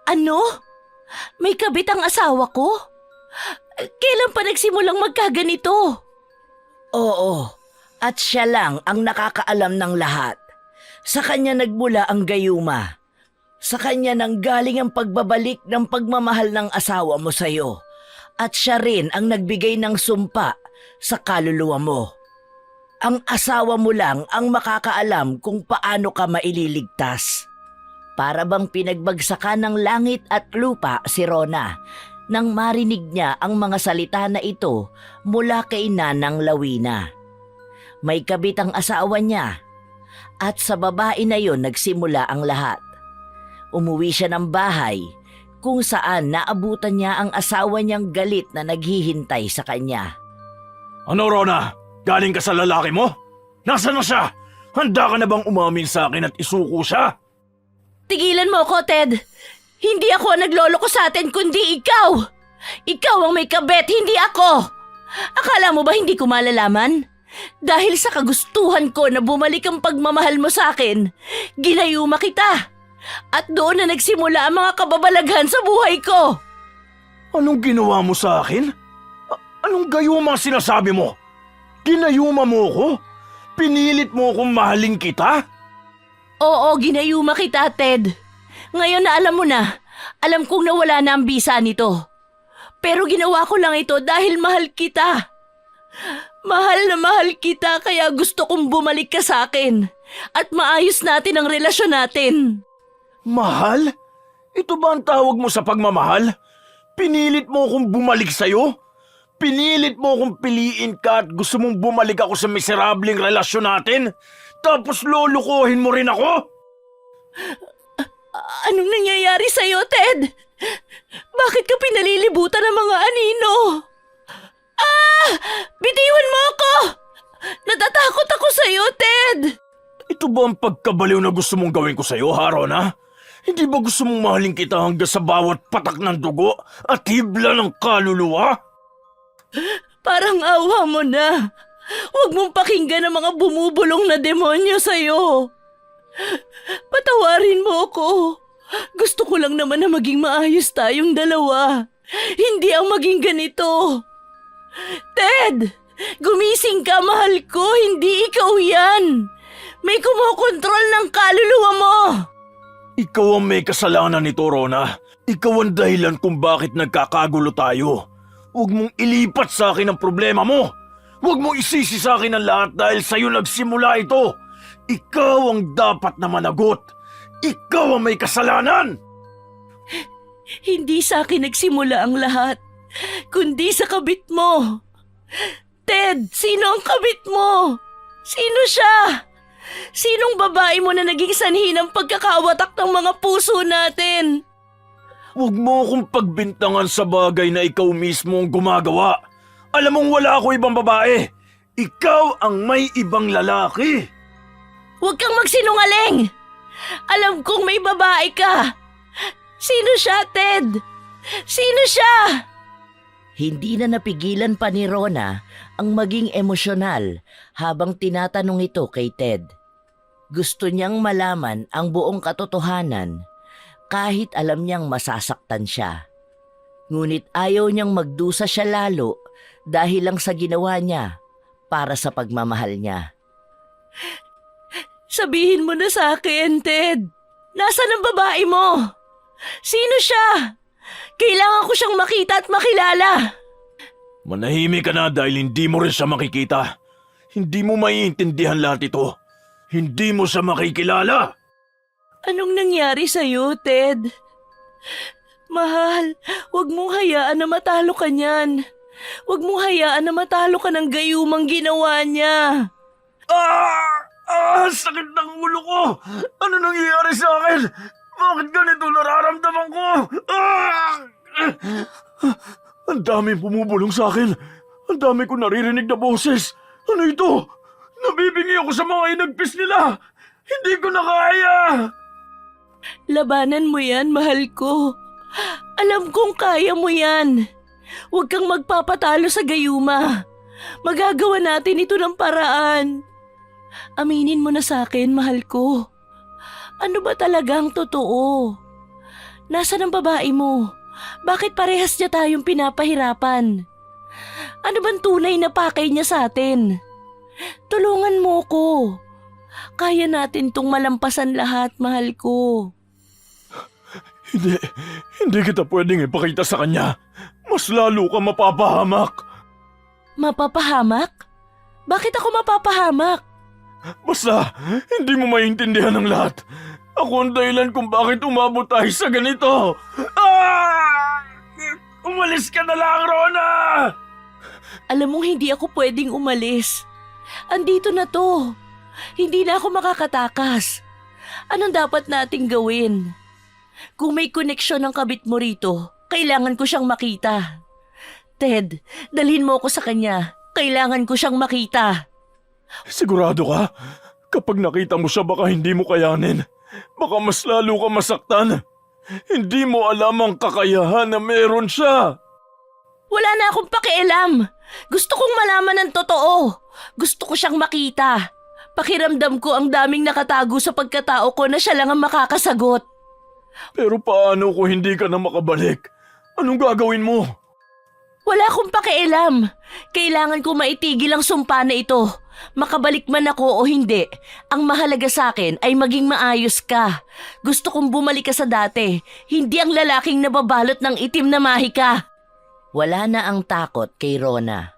S1: Ano? May kabit ang asawa ko? Kailan pa nagsimulang magkaganito?
S3: Oo, at siya lang ang nakakaalam ng lahat. Sa kanya nagmula ang gayuma. Sa kanya nanggaling ang pagbabalik ng pagmamahal ng asawa mo sa'yo. At siya rin ang nagbigay ng sumpa sa kaluluwa mo. Ang asawa mo lang ang makakaalam kung paano ka maililigtas. Para bang pinagbagsakan ng langit at lupa si Rona nang marinig niya ang mga salita na ito mula kay Nanang Lawina. May kabit ang asawa niya at sa babae na yon nagsimula ang lahat. Umuwi siya ng bahay kung saan naabutan niya ang asawa niyang galit na naghihintay sa kanya.
S2: Ano, Rona? Galing ka sa lalaki mo? Nasaan na siya? Handa ka na bang umamin sa akin at isuko siya?
S1: Tigilan mo ako, Ted. Hindi ako ang nagloloko sa atin, kundi ikaw. Ikaw ang may kabet, hindi ako. Akala mo ba hindi ko malalaman? Dahil sa kagustuhan ko na bumalik ang pagmamahal mo sa akin, ginayuma kita. At doon na nagsimula ang mga kababalaghan sa buhay ko.
S2: Anong ginawa mo sa akin? Anong gayuma ang sinasabi mo? Ginayuma mo ko? Pinilit mo akong mahalin kita?
S1: Oo, ginayuma kita, Ted. Ngayon na alam mo na, alam kong nawala na ang bisa nito. Pero ginawa ko lang ito dahil mahal kita. Mahal na mahal kita kaya gusto kong bumalik ka sa akin at maayos natin ang relasyon natin.
S2: Mahal? Ito ba ang tawag mo sa pagmamahal? Pinilit mo akong bumalik sa'yo? Pinilit mo akong piliin ka at gusto mong bumalik ako sa miserableng relasyon natin? Tapos lulukuhin mo rin ako?
S1: Anong nangyayari sa'yo, Ted? Bakit ka pinalilibutan ng mga anino? Bitiwan mo ako! Natatakot ako sa'yo, Ted!
S2: Ito ba ang pagkabaliw na gusto mong gawin ko sa'yo, Rona? Hindi ba gusto mong mahalin kita hanggang sa bawat patak ng dugo at hibla ng kaluluwa?
S1: Parang awa mo na. Huwag mong pakinggan ang mga bumubulong na demonyo sa'yo. Patawarin mo ako. Gusto ko lang naman na maging maayos tayong dalawa. Hindi ang maging ganito. Ted! Gumising ka, mahal ko. Hindi ikaw yan. May kumokontrol ng kaluluwa mo.
S2: Ikaw ang may kasalanan nito, Rona. Ikaw ang dahilan kung bakit nagkakagulo tayo. Huwag mong ilipat sa akin ang problema mo. Huwag mong isisi sa akin ang lahat dahil sa'yo nagsimula ito. Ikaw ang dapat na managot. Ikaw ang may kasalanan.
S1: Hindi sa akin nagsimula ang lahat, kundi sa kabit mo. Ted, sino ang kabit mo? Sino siya? Sinong babae mo na naging sanhi ng pagkakawatak ng mga puso natin?
S2: Huwag mo akong pagbintangan sa bagay na ikaw mismo ang gumagawa. Alam mong wala ako ibang babae. Ikaw ang may ibang lalaki.
S1: Huwag kang magsinungaling! Alam kong may babae ka! Sino siya, Ted? Sino siya?
S3: Hindi na napigilan pa ni Rona ang maging emosyonal habang tinatanong ito kay Ted. Gusto niyang malaman ang buong katotohanan kahit alam niyang masasaktan siya. Ngunit ayaw niyang magdusa siya lalo dahil lang sa ginawa niya para sa pagmamahal niya.
S1: Sabihin mo na sa akin, Ted. Nasaan ang babae mo? Sino siya? Kailangan ko siyang makita at makilala.
S2: Manahimik ka na dahil hindi mo rin siya makikita. Hindi mo maiintindihan lahat ito. Hindi mo siya makikilala.
S1: Anong nangyari sa'yo, Ted? Mahal, huwag mong hayaan na matalo ka niyan. Huwag mong hayaan na matalo ka ng gayumang ginawa niya.
S2: Sakit ng ulo ko! Ano nangyayari sa akin? Bakit ganito nararamdaman ko? Ang daming bumubulong sa akin. Ang dami ko naririnig na boses. Ano ito? Nabibingi ako sa mga inagpis nila. Hindi ko na kaya.
S1: Labanan mo yan, mahal ko. Alam kong kaya mo yan. Huwag kang magpapatalo sa gayuma. Magagawa natin ito ng paraan. Aminin mo na sa akin, mahal ko. Ano ba talagang totoo? Nasaan ang babae mo? Bakit parehas niya tayong pinapahirapan? Ano bang tunay na pakay niya sa atin? Tulungan mo ko. Kaya natin tong malampasan lahat, mahal ko.
S2: Hindi kita pwedeng ipakita sa kanya. Mas lalo ka mapapahamak.
S1: Mapapahamak? Bakit ako mapapahamak?
S2: Basta, hindi mo maintindihan ang lahat. Ako ang dahilan kung bakit umabot tayo sa ganito. Umalis ka na lang, Rona!
S1: Alam mong hindi ako pwedeng umalis. Andito na to. Hindi na ako makakatakas. Anong dapat nating gawin? Kung may koneksyon ng kabit mo rito, kailangan ko siyang makita. Ted, dalhin mo ako sa kanya. Kailangan ko siyang makita.
S2: Sigurado ka? Kapag nakita mo siya baka hindi mo kayanin. Baka mas lalo ka masaktan. Hindi mo alam ang kakayahan na meron siya.
S1: Wala na akong pakialam. Gusto kong malaman ang totoo. Gusto ko siyang makita. Pakiramdam ko ang daming nakatago sa pagkatao ko na siya lang ang makakasagot.
S2: Pero paano kung hindi ka na makabalik? Anong gagawin mo?
S1: Wala akong pakialam. Kailangan ko maitigil ang sumpa na ito. Makabalik man ako o hindi, ang mahalaga sa akin ay maging maayos ka. Gusto kong bumalik ka sa dati, hindi ang lalaking nababalot ng itim na mahika.
S3: Wala na ang takot kay Rona.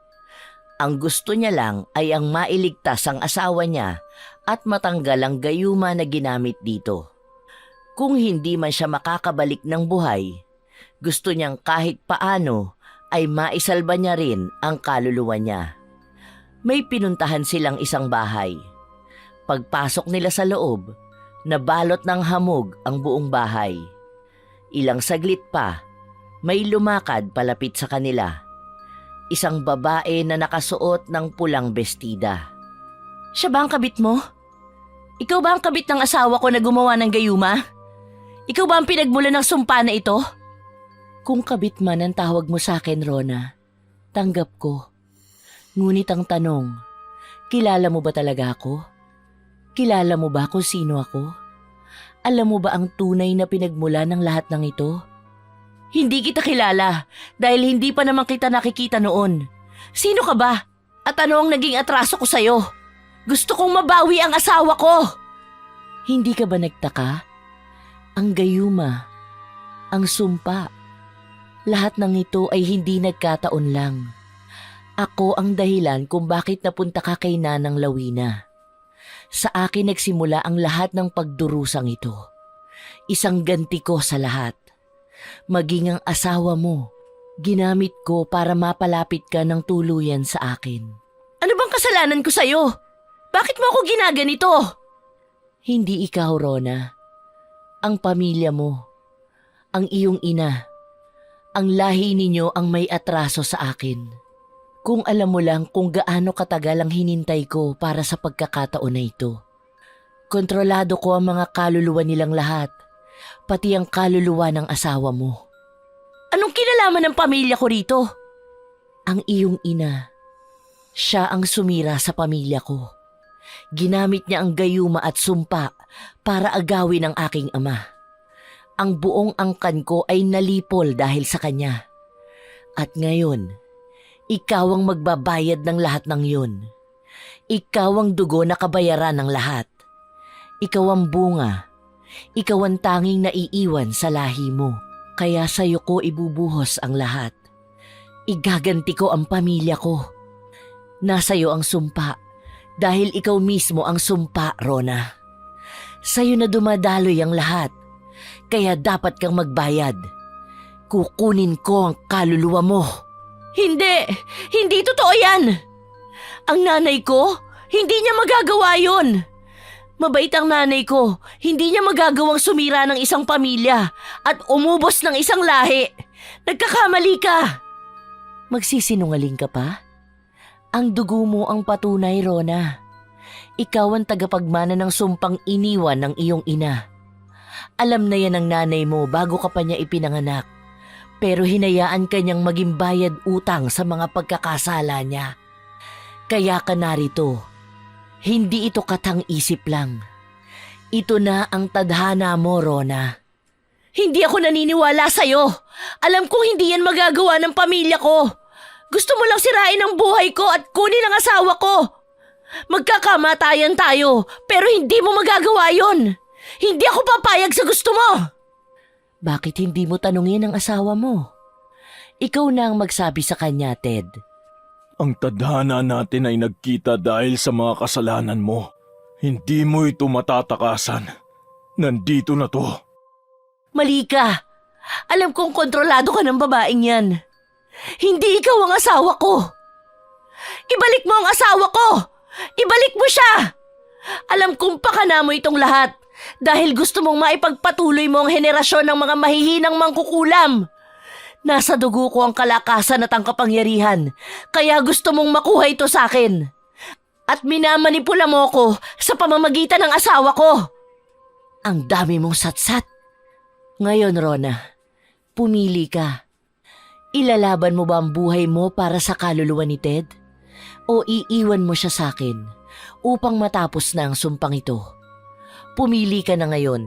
S3: Ang gusto niya lang ay ang mailigtas ang asawa niya at matanggal ang gayuma na ginamit dito. Kung hindi man siya makakabalik ng buhay, gusto niyang kahit paano ay maisalba niya rin ang kaluluwa niya. May pinuntahan silang isang bahay. Pagpasok nila sa loob, nabalot ng hamog ang buong bahay. Ilang saglit pa, may lumakad palapit sa kanila. Isang babae na nakasuot ng pulang bestida.
S1: Siya ba ang kabit mo? Ikaw ba ang kabit ng asawa ko na gumawa ng gayuma? Ikaw ba ang pinagmula ng sumpa na ito?
S3: Kung kabit man ang tawag mo sa akin, Rona, tanggap ko. Ngunit ang tanong, kilala mo ba talaga ako? Kilala mo ba kung sino ako? Alam mo ba ang tunay na pinagmula ng lahat ng ito?
S1: Hindi kita kilala dahil hindi pa naman kita nakikita noon. Sino ka ba? At ano ang naging atraso ko sa'yo? Gusto kong mabawi ang asawa ko!
S3: Hindi ka ba nagtaka? Ang gayuma, ang sumpa, lahat ng ito ay hindi nagkataon lang. Ako ang dahilan kung bakit napunta ka kay Nanang Lawina. Sa akin nagsimula ang lahat ng pagdurusang ito. Isang ganti ko sa lahat. Maging ang asawa mo, ginamit ko para mapalapit ka ng tuluyan sa akin.
S1: Ano bang kasalanan ko sa'yo? Bakit mo ako ginaganito?
S3: Hindi ikaw, Rona. Ang pamilya mo, ang iyong ina, ang lahi ninyo ang may atraso sa akin. Kung alam mo lang kung gaano katagal ang hinintay ko para sa pagkakataon na ito. Kontrolado ko ang mga kaluluwa nilang lahat, pati ang kaluluwa ng asawa mo.
S1: Anong kinalaman ng pamilya ko rito?
S3: Ang iyong ina, siya ang sumira sa pamilya ko. Ginamit niya ang gayuma at sumpa para agawin ang aking ama. Ang buong angkan ko ay nalipol dahil sa kanya. At ngayon, ikaw ang magbabayad ng lahat ng yun. Ikaw ang dugo na kabayaran ng lahat. Ikaw ang bunga. Ikaw ang tanging naiiwan sa lahi mo. Kaya sa'yo ko ibubuhos ang lahat. Igaganti ko ang pamilya ko. Nasa'yo ang sumpa dahil ikaw mismo ang sumpa, Rona. Sa'yo na dumadaloy ang lahat, kaya dapat kang magbayad. Kukunin ko ang kaluluwa mo.
S1: Hindi! Hindi totoo yan! Ang nanay ko, hindi niya magagawa yun. Mabait ang nanay ko, hindi niya magagawang sumira ng isang pamilya at umubos ng isang lahi. Nagkakamali ka!
S3: Magsisinungaling ka pa? Ang dugo mo ang patunay, Rona. Ikaw ang tagapagmana ng sumpang iniwan ng iyong ina. Alam na yan ng nanay mo bago ka pa niya ipinanganak. Pero hinayaan ka niyang maging bayad utang sa mga pagkakasala niya. Kaya ka narito. Hindi ito katang-isip lang. Ito na ang tadhana mo, Rona.
S1: Hindi ako naniniwala sa'yo. Alam kong hindi yan magagawa ng pamilya ko. Gusto mo lang sirain ang buhay ko at kunin ang asawa ko. Magkakamatayan tayo, pero hindi mo magagawa yon. Hindi ako papayag sa gusto mo.
S3: Bakit hindi mo tanungin ang asawa mo? Ikaw na ang magsabi sa kanya, Ted.
S2: Ang tadhana natin ay nagkita dahil sa mga kasalanan mo. Hindi mo ito matatakasan. Nandito na to.
S1: Mali ka. Alam kong kontrolado ka ng babaeng yan. Hindi ikaw ang asawa ko. Ibalik mo ang asawa ko! Ibalik mo siya! Alam kong pakana mo itong lahat dahil gusto mong maipagpatuloy mo ang henerasyon ng mga mahihinang mangkukulam. Nasa dugo ko ang kalakasan at ang kapangyarihan, kaya gusto mong makuha ito sa akin. At minamanipula mo ko sa pamamagitan ng asawa ko.
S3: Ang dami mong satsat. Ngayon, Rona, pumili ka. Ilalaban mo ba ang buhay mo para sa kaluluwa ni Ted? O iiwan mo siya sa akin upang matapos na ang sumpang ito? Pumili ka na ngayon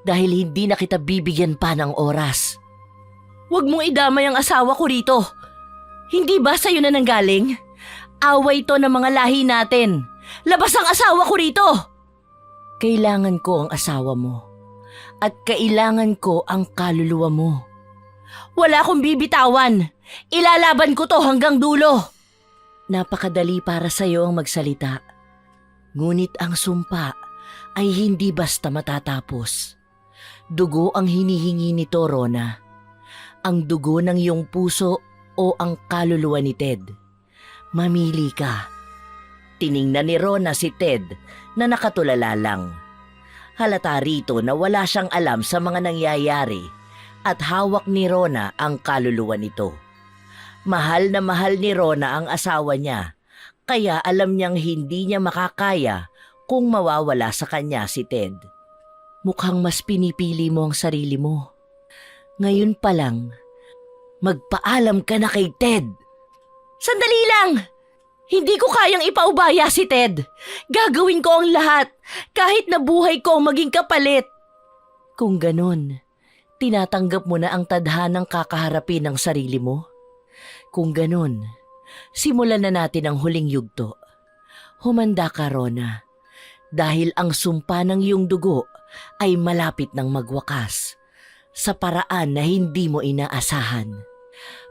S3: dahil hindi na kita bibigyan pa ng oras.
S1: Huwag mong idamay ang asawa ko rito. Hindi ba sa'yo na nanggaling? Away to ng mga lahi natin. Labas ang asawa ko rito!
S3: Kailangan ko ang asawa mo at kailangan ko ang kaluluwa mo.
S1: Wala akong bibitawan. Ilalaban ko to hanggang dulo.
S3: Napakadali para sa'yo ang magsalita. Ngunit ang sumpa ay hindi basta matatapos. Dugo ang hinihingi nito, Rona. Ang dugo ng iyong puso o ang kaluluwa ni Ted. Mamili ka. Tiningnan ni Rona si Ted na nakatulala lang. Halata rito na wala siyang alam sa mga nangyayari at hawak ni Rona ang kaluluwa nito. Mahal na mahal ni Rona ang asawa niya, kaya alam niyang hindi niya makakaya kung mawawala sa kanya si Ted. Mukhang mas pinipili mo ang sarili mo. Ngayon pa lang, magpaalam ka na kay Ted.
S1: Sandali lang! Hindi ko kayang ipaubaya si Ted. Gagawin ko ang lahat, kahit na buhay ko ang maging kapalit.
S3: Kung ganun, tinatanggap mo na ang tadhanang kakaharapin ng sarili mo? Kung ganun, simulan na natin ang huling yugto. Humanda ka, Rona, dahil ang sumpa ng iyong dugo ay malapit ng magwakas sa paraan na hindi mo inaasahan.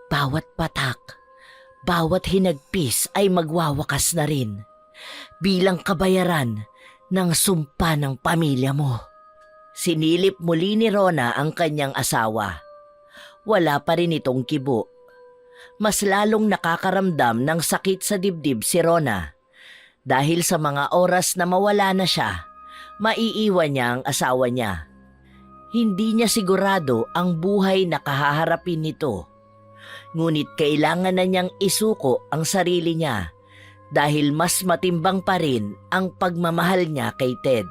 S3: Bawat patak, bawat hinagpis ay magwawakas na rin bilang kabayaran ng sumpa ng pamilya mo. Sinilip muli ni Rona ang kanyang asawa. Wala pa rin itong kibo. Mas lalong nakakaramdam ng sakit sa dibdib si Rona. Dahil sa mga oras na mawala na siya, maiiwan niya ang asawa niya. Hindi niya sigurado ang buhay na kahaharapin nito. Ngunit kailangan na niyang isuko ang sarili niya dahil mas matimbang pa rin ang pagmamahal niya kay Ted.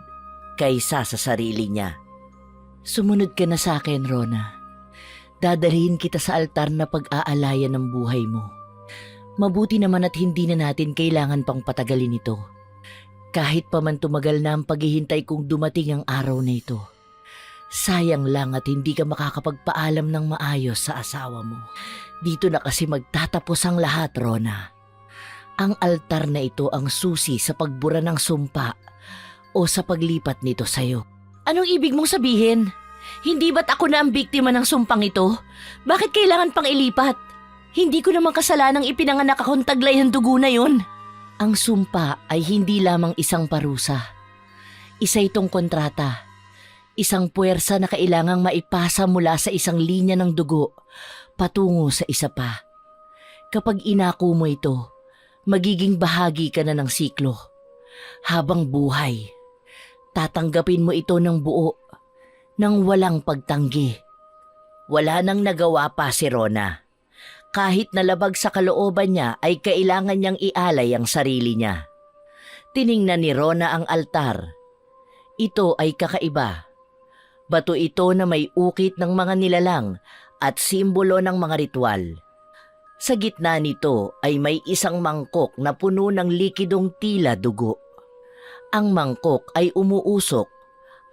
S3: kaysa sa sarili niya. Sumunod ka na sa akin, Rona. Dadalhin kita sa altar na pag-aalayan ng buhay mo. Mabuti naman at hindi na natin kailangan pang patagalin ito. Kahit pa man tumagal na ang paghihintay kung dumating ang araw na ito. Sayang lang at hindi ka makakapagpaalam ng maayos sa asawa mo. Dito na kasi magtatapos ang lahat, Rona. Ang altar na ito ang susi sa pagbura ng sumpa o sa paglipat nito sa'yo.
S1: Anong ibig mong sabihin? Hindi ba't ako na ang biktima ng sumpang ito? Bakit kailangan pang ilipat? Hindi ko naman kasalanang ipinanganak akong taglay ng dugo na yun.
S3: Ang sumpa ay hindi lamang isang parusa. Isa itong kontrata. Isang puwersa na kailangang maipasa mula sa isang linya ng dugo patungo sa isa pa. Kapag inako mo ito, magiging bahagi ka na ng siklo. Habang buhay, tatanggapin mo ito ng buo, nang walang pagtanggi. Wala nang nagawa pa si Rona. Kahit nalabag sa kalooban niya ay kailangan niyang ialay ang sarili niya. Tiningnan ni Rona ang altar. Ito ay kakaiba. Bato ito na may ukit ng mga nilalang at simbolo ng mga ritual. Sa gitna nito ay may isang mangkok na puno ng likidong tila dugo. Ang mangkok ay umuusok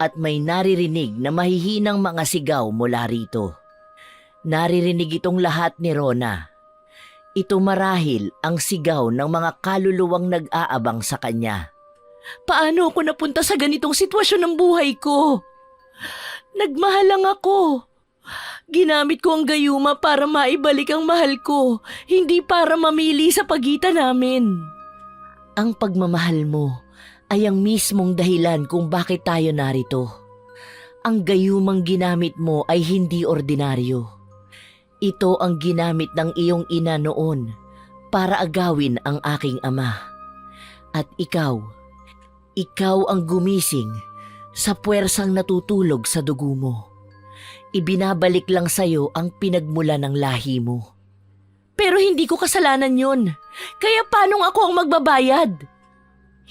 S3: at may naririnig na mahihinang mga sigaw mula rito. Naririnig itong lahat ni Rona. Ito marahil ang sigaw ng mga kaluluwang nag-aabang sa kanya.
S1: Paano ako napunta sa ganitong sitwasyon ng buhay ko? Nagmahal lang ako. Ginamit ko ang gayuma para maibalik ang mahal ko, hindi para mamili sa pagitan namin.
S3: Ang pagmamahal mo ay ang mismong dahilan kung bakit tayo narito. Ang gayumang ginamit mo ay hindi ordinaryo. Ito ang ginamit ng iyong ina noon para agawin ang aking ama. At ikaw ang gumising sa puwersang natutulog sa dugo mo. Ibinabalik lang sa'yo ang pinagmula ng lahi mo.
S1: Pero hindi ko kasalanan yun. Kaya paanong ako ang magbabayad?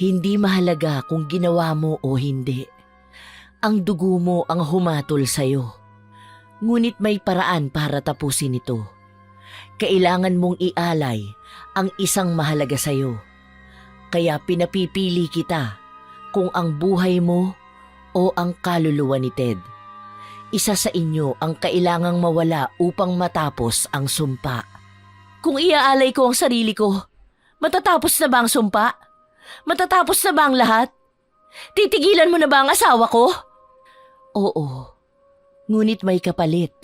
S3: Hindi mahalaga kung ginawa mo o hindi. Ang dugo mo ang humatol sa'yo. Ngunit may paraan para tapusin ito. Kailangan mong ialay ang isang mahalaga sa'yo. Kaya pinapipili kita kung ang buhay mo o ang kaluluwa ni Ted. Isa sa inyo ang kailangang mawala upang matapos ang sumpa.
S1: Kung iaalay ko ang sarili ko, matatapos na ba ang sumpa? Matatapos na ba ang lahat? Titigilan mo na ba ang asawa ko?
S3: Oo, ngunit may kapalit.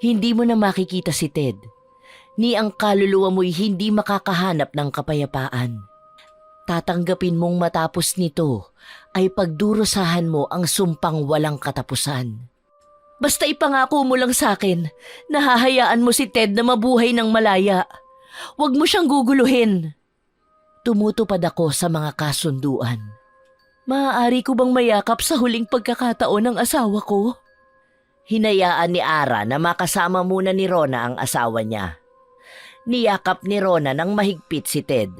S3: Hindi mo na makikita si Ted, ni ang kaluluwa mo'y hindi makakahanap ng kapayapaan. Tatanggapin mong matapos nito ay pagdurusahan mo ang sumpang walang katapusan.
S1: Basta ipangako mo lang sa akin na hahayaan mo si Ted na mabuhay ng malaya. Huwag mo siyang guguluhin.
S3: Tumutupad ako sa mga kasunduan.
S1: Maaari ko bang mayakap sa huling pagkakataon ng asawa ko?
S3: Hinayaan ni Ara na makasama muna ni Rona ang asawa niya. Niyakap ni Rona ng mahigpit si Ted.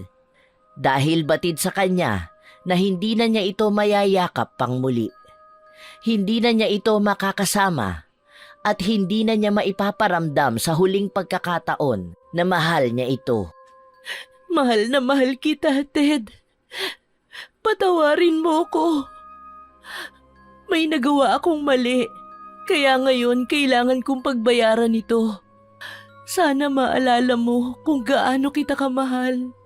S3: Dahil batid sa kanya na hindi na niya ito mayayakap pang muli. Hindi na niya ito makakasama at hindi na niya maipaparamdam sa huling pagkakataon na mahal niya ito.
S1: Mahal na mahal kita, Ted. Patawarin mo ko. May nagawa akong mali, kaya ngayon kailangan kong pagbayaran ito. Sana maalala mo kung gaano kita kamahal.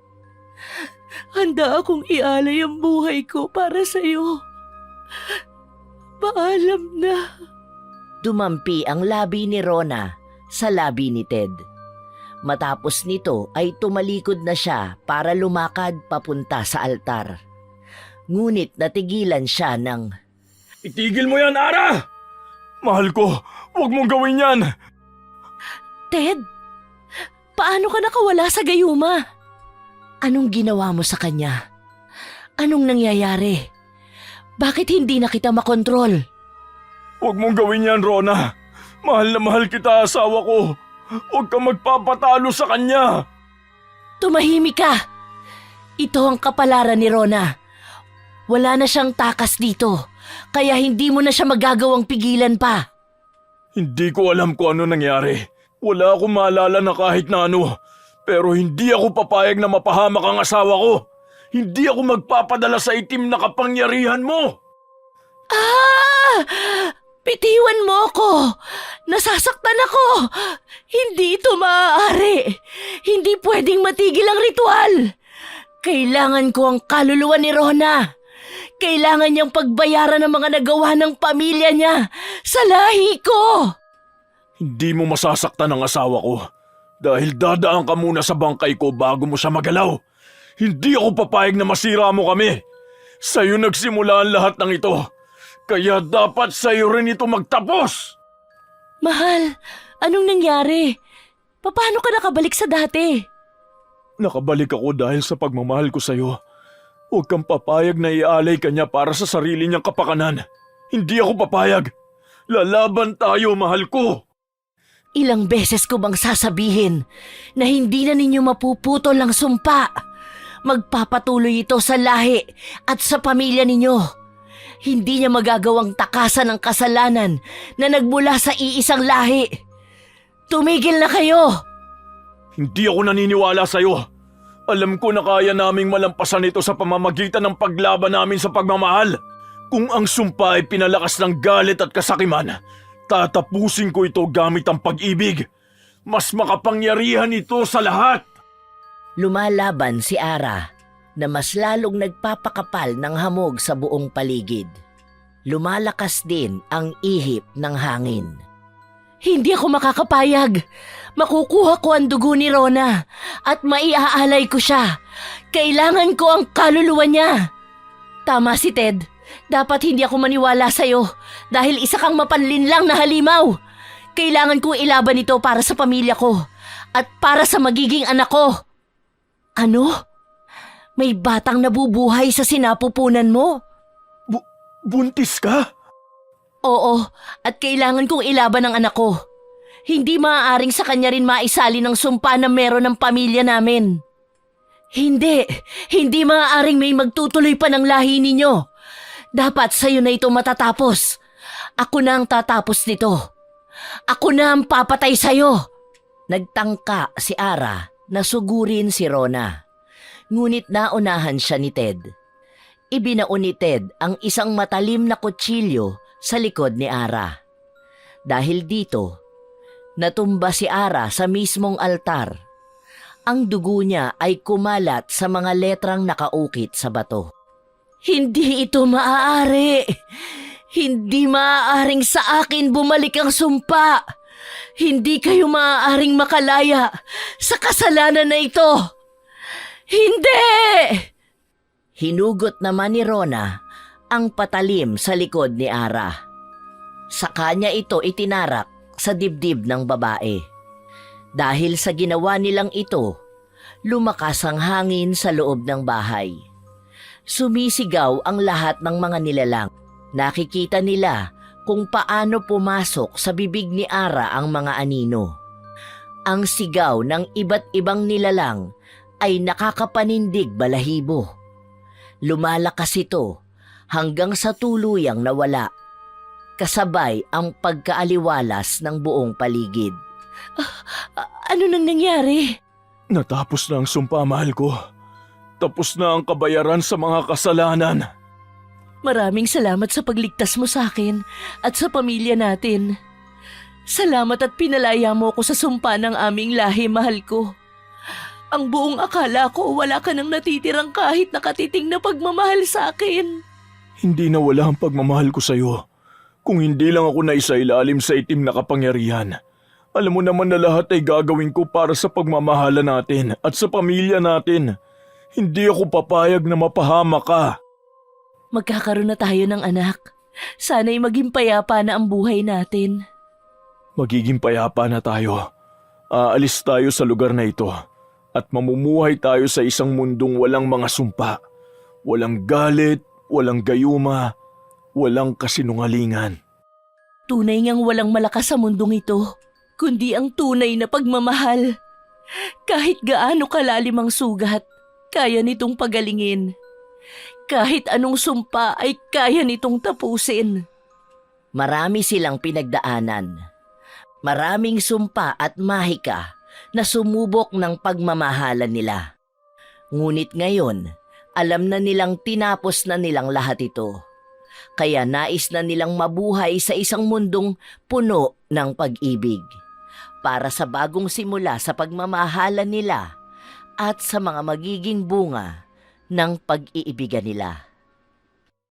S1: Handa akong ialay ang buhay ko para sa'yo. Paalam na.
S3: Dumampi ang labi ni Rona sa labi ni Ted. Matapos nito ay tumalikod na siya para lumakad papunta sa altar. Ngunit natigilan siya ng,
S2: Itigil mo yan, Ara! Mahal ko, huwag mong gawin yan!
S1: Ted, paano ka nakawala sa gayuma?
S3: anong ginawa mo sa kanya? Anong nangyayari? Bakit hindi na kita makontrol?
S2: Huwag mong gawin yan, Rona. Mahal na mahal kita, asawa ko. Huwag kang magpapatalo sa kanya.
S1: Tumahimik ka! Ito ang kapalaran ni Rona. Wala na siyang takas dito.
S3: kaya hindi mo na siya magagawang pigilan pa.
S2: Hindi ko alam kung ano nangyari. Wala akong maalala na kahit na ano. Pero hindi ako papayag na mapahamak ang asawa ko. Hindi ako magpapadala sa itim na kapangyarihan mo.
S1: Ah! Bitiwan mo ako! Nasasaktan ako! Hindi ito maaari! Hindi pwedeng matigil ang ritual! Kailangan ko ang kaluluwa ni Rona! Kailangan niyang pagbayaran ng mga nagawa ng pamilya niya sa lahi ko!
S2: Hindi mo masasaktan ang asawa ko. Dahil dadaan ka muna sa bangkay ko bago mo siya magalaw. Hindi ako papayag na masira mo kami. Sa'yo nagsimula ang lahat ng ito. Kaya dapat sa'yo rin ito magtapos.
S1: Mahal, anong nangyari? Paano ka nakabalik sa dati?
S2: Nakabalik ako dahil sa pagmamahal ko sa'yo. Huwag kang papayag na ialay ka niya para sa sarili niyang kapakanan. Hindi ako papayag. Lalaban tayo, mahal ko.
S3: Ilang beses ko bang sasabihin na hindi na ninyo mapuputol ang sumpa? Magpapatuloy ito sa lahi at sa pamilya ninyo. Hindi niya magagawang takasan ang kasalanan na nagmula sa iisang lahi. Tumigil na kayo!
S2: Hindi ako naniniwala sa'yo. Alam ko na kaya naming malampasan ito sa pamamagitan ng paglaban namin sa pagmamahal. Kung ang sumpa ay pinalakas ng galit at kasakiman, tatapusin ko ito gamit ang pag-ibig. Mas makapangyarihan ito sa lahat.
S3: Lumalaban si Ara na mas lalong nagpapakapal ng hamog sa buong paligid. Lumalakas din ang ihip ng hangin.
S1: Hindi ako makakapayag. Makukuha ko ang dugo ni Rona at maiaalay ko siya. Kailangan ko ang kaluluwa niya. Tama si Ted. Dapat hindi ako maniwala sa'yo dahil isa kang mapanlinlang na halimaw. Kailangan kong ilaban ito para sa pamilya ko at para sa magiging anak ko. Ano? May batang nabubuhay sa sinapupunan mo?
S2: Buntis ka?
S1: Oo, at kailangan kong ilaban ang anak ko. Hindi maaaring sa kanya rin maisali ng sumpa na meron ng pamilya namin. Hindi maaaring may magtutuloy pa ng lahi ninyo. Dapat sa'yo na ito matatapos. Ako na ang tatapos nito. Ako na ang papatay sa'yo.
S3: Nagtangka si Ara na sugurin si Rona. Ngunit naunahan siya ni Ted. Ibinaon ni Ted ang isang matalim na kutsilyo sa likod ni Ara. Dahil dito, natumba si Ara sa mismong altar. Ang dugo niya ay kumalat sa mga letrang nakaukit sa bato.
S1: Hindi ito maaari. Hindi maaaring sa akin bumalik ang sumpa. Hindi kayo maaaring makalaya sa kasalanan na ito. Hindi!
S3: Hinugot naman ni Rona ang patalim sa likod ni Ara. Sa kanya ito itinarak sa dibdib ng babae. Dahil sa ginawa nilang ito, lumakas ang hangin sa loob ng bahay. Sumisigaw ang lahat ng mga nilalang. Nakikita nila kung paano pumasok sa bibig ni Ara ang mga anino. Ang sigaw ng iba't ibang nilalang ay nakakapanindig balahibo. Lumalakas ito hanggang sa tuluyang nawala. Kasabay ang pagkaaliwalas ng buong paligid.
S1: Ano nang nangyari?
S2: Natapos na ang sumpa, mahal ko. Tapos na ang kabayaran sa mga kasalanan.
S1: Maraming salamat sa pagligtas mo sa akin at sa pamilya natin. Salamat at pinalaya mo ko sa sumpa ng aming lahi, mahal ko. Ang buong akala ko wala ka nang natitirang kahit nakatiting na pagmamahal sa akin.
S2: Hindi na wala ang pagmamahal ko sa'yo. Kung hindi lang ako naisailalim sa itim na kapangyarihan. Alam mo naman na lahat ay gagawin ko para sa pagmamahala natin at sa pamilya natin. Hindi ako papayag na mapahama ka.
S1: Magkakaroon na tayo ng anak. Sana'y maging payapa na ang buhay natin.
S2: Magiging payapa na tayo. Aalis tayo sa lugar na ito at mamumuhay tayo sa isang mundong walang mga sumpa. Walang galit, walang gayuma, walang kasinungalingan.
S1: Tunay ngang walang malakas sa mundong ito, kundi ang tunay na pagmamahal. Kahit gaano kalalim ang sugat, kaya nitong pagalingin. Kahit anong sumpa ay kaya nitong tapusin.
S3: Marami silang pinagdaanan. Maraming sumpa at mahika na sumubok ng pagmamahalan nila. Ngunit ngayon, alam na nilang tinapos na nilang lahat ito. Kaya nais na nilang mabuhay sa isang mundong puno ng pag-ibig. Para sa bagong simula sa pagmamahalan nila at sa mga magiging bunga ng pag-iibigan nila.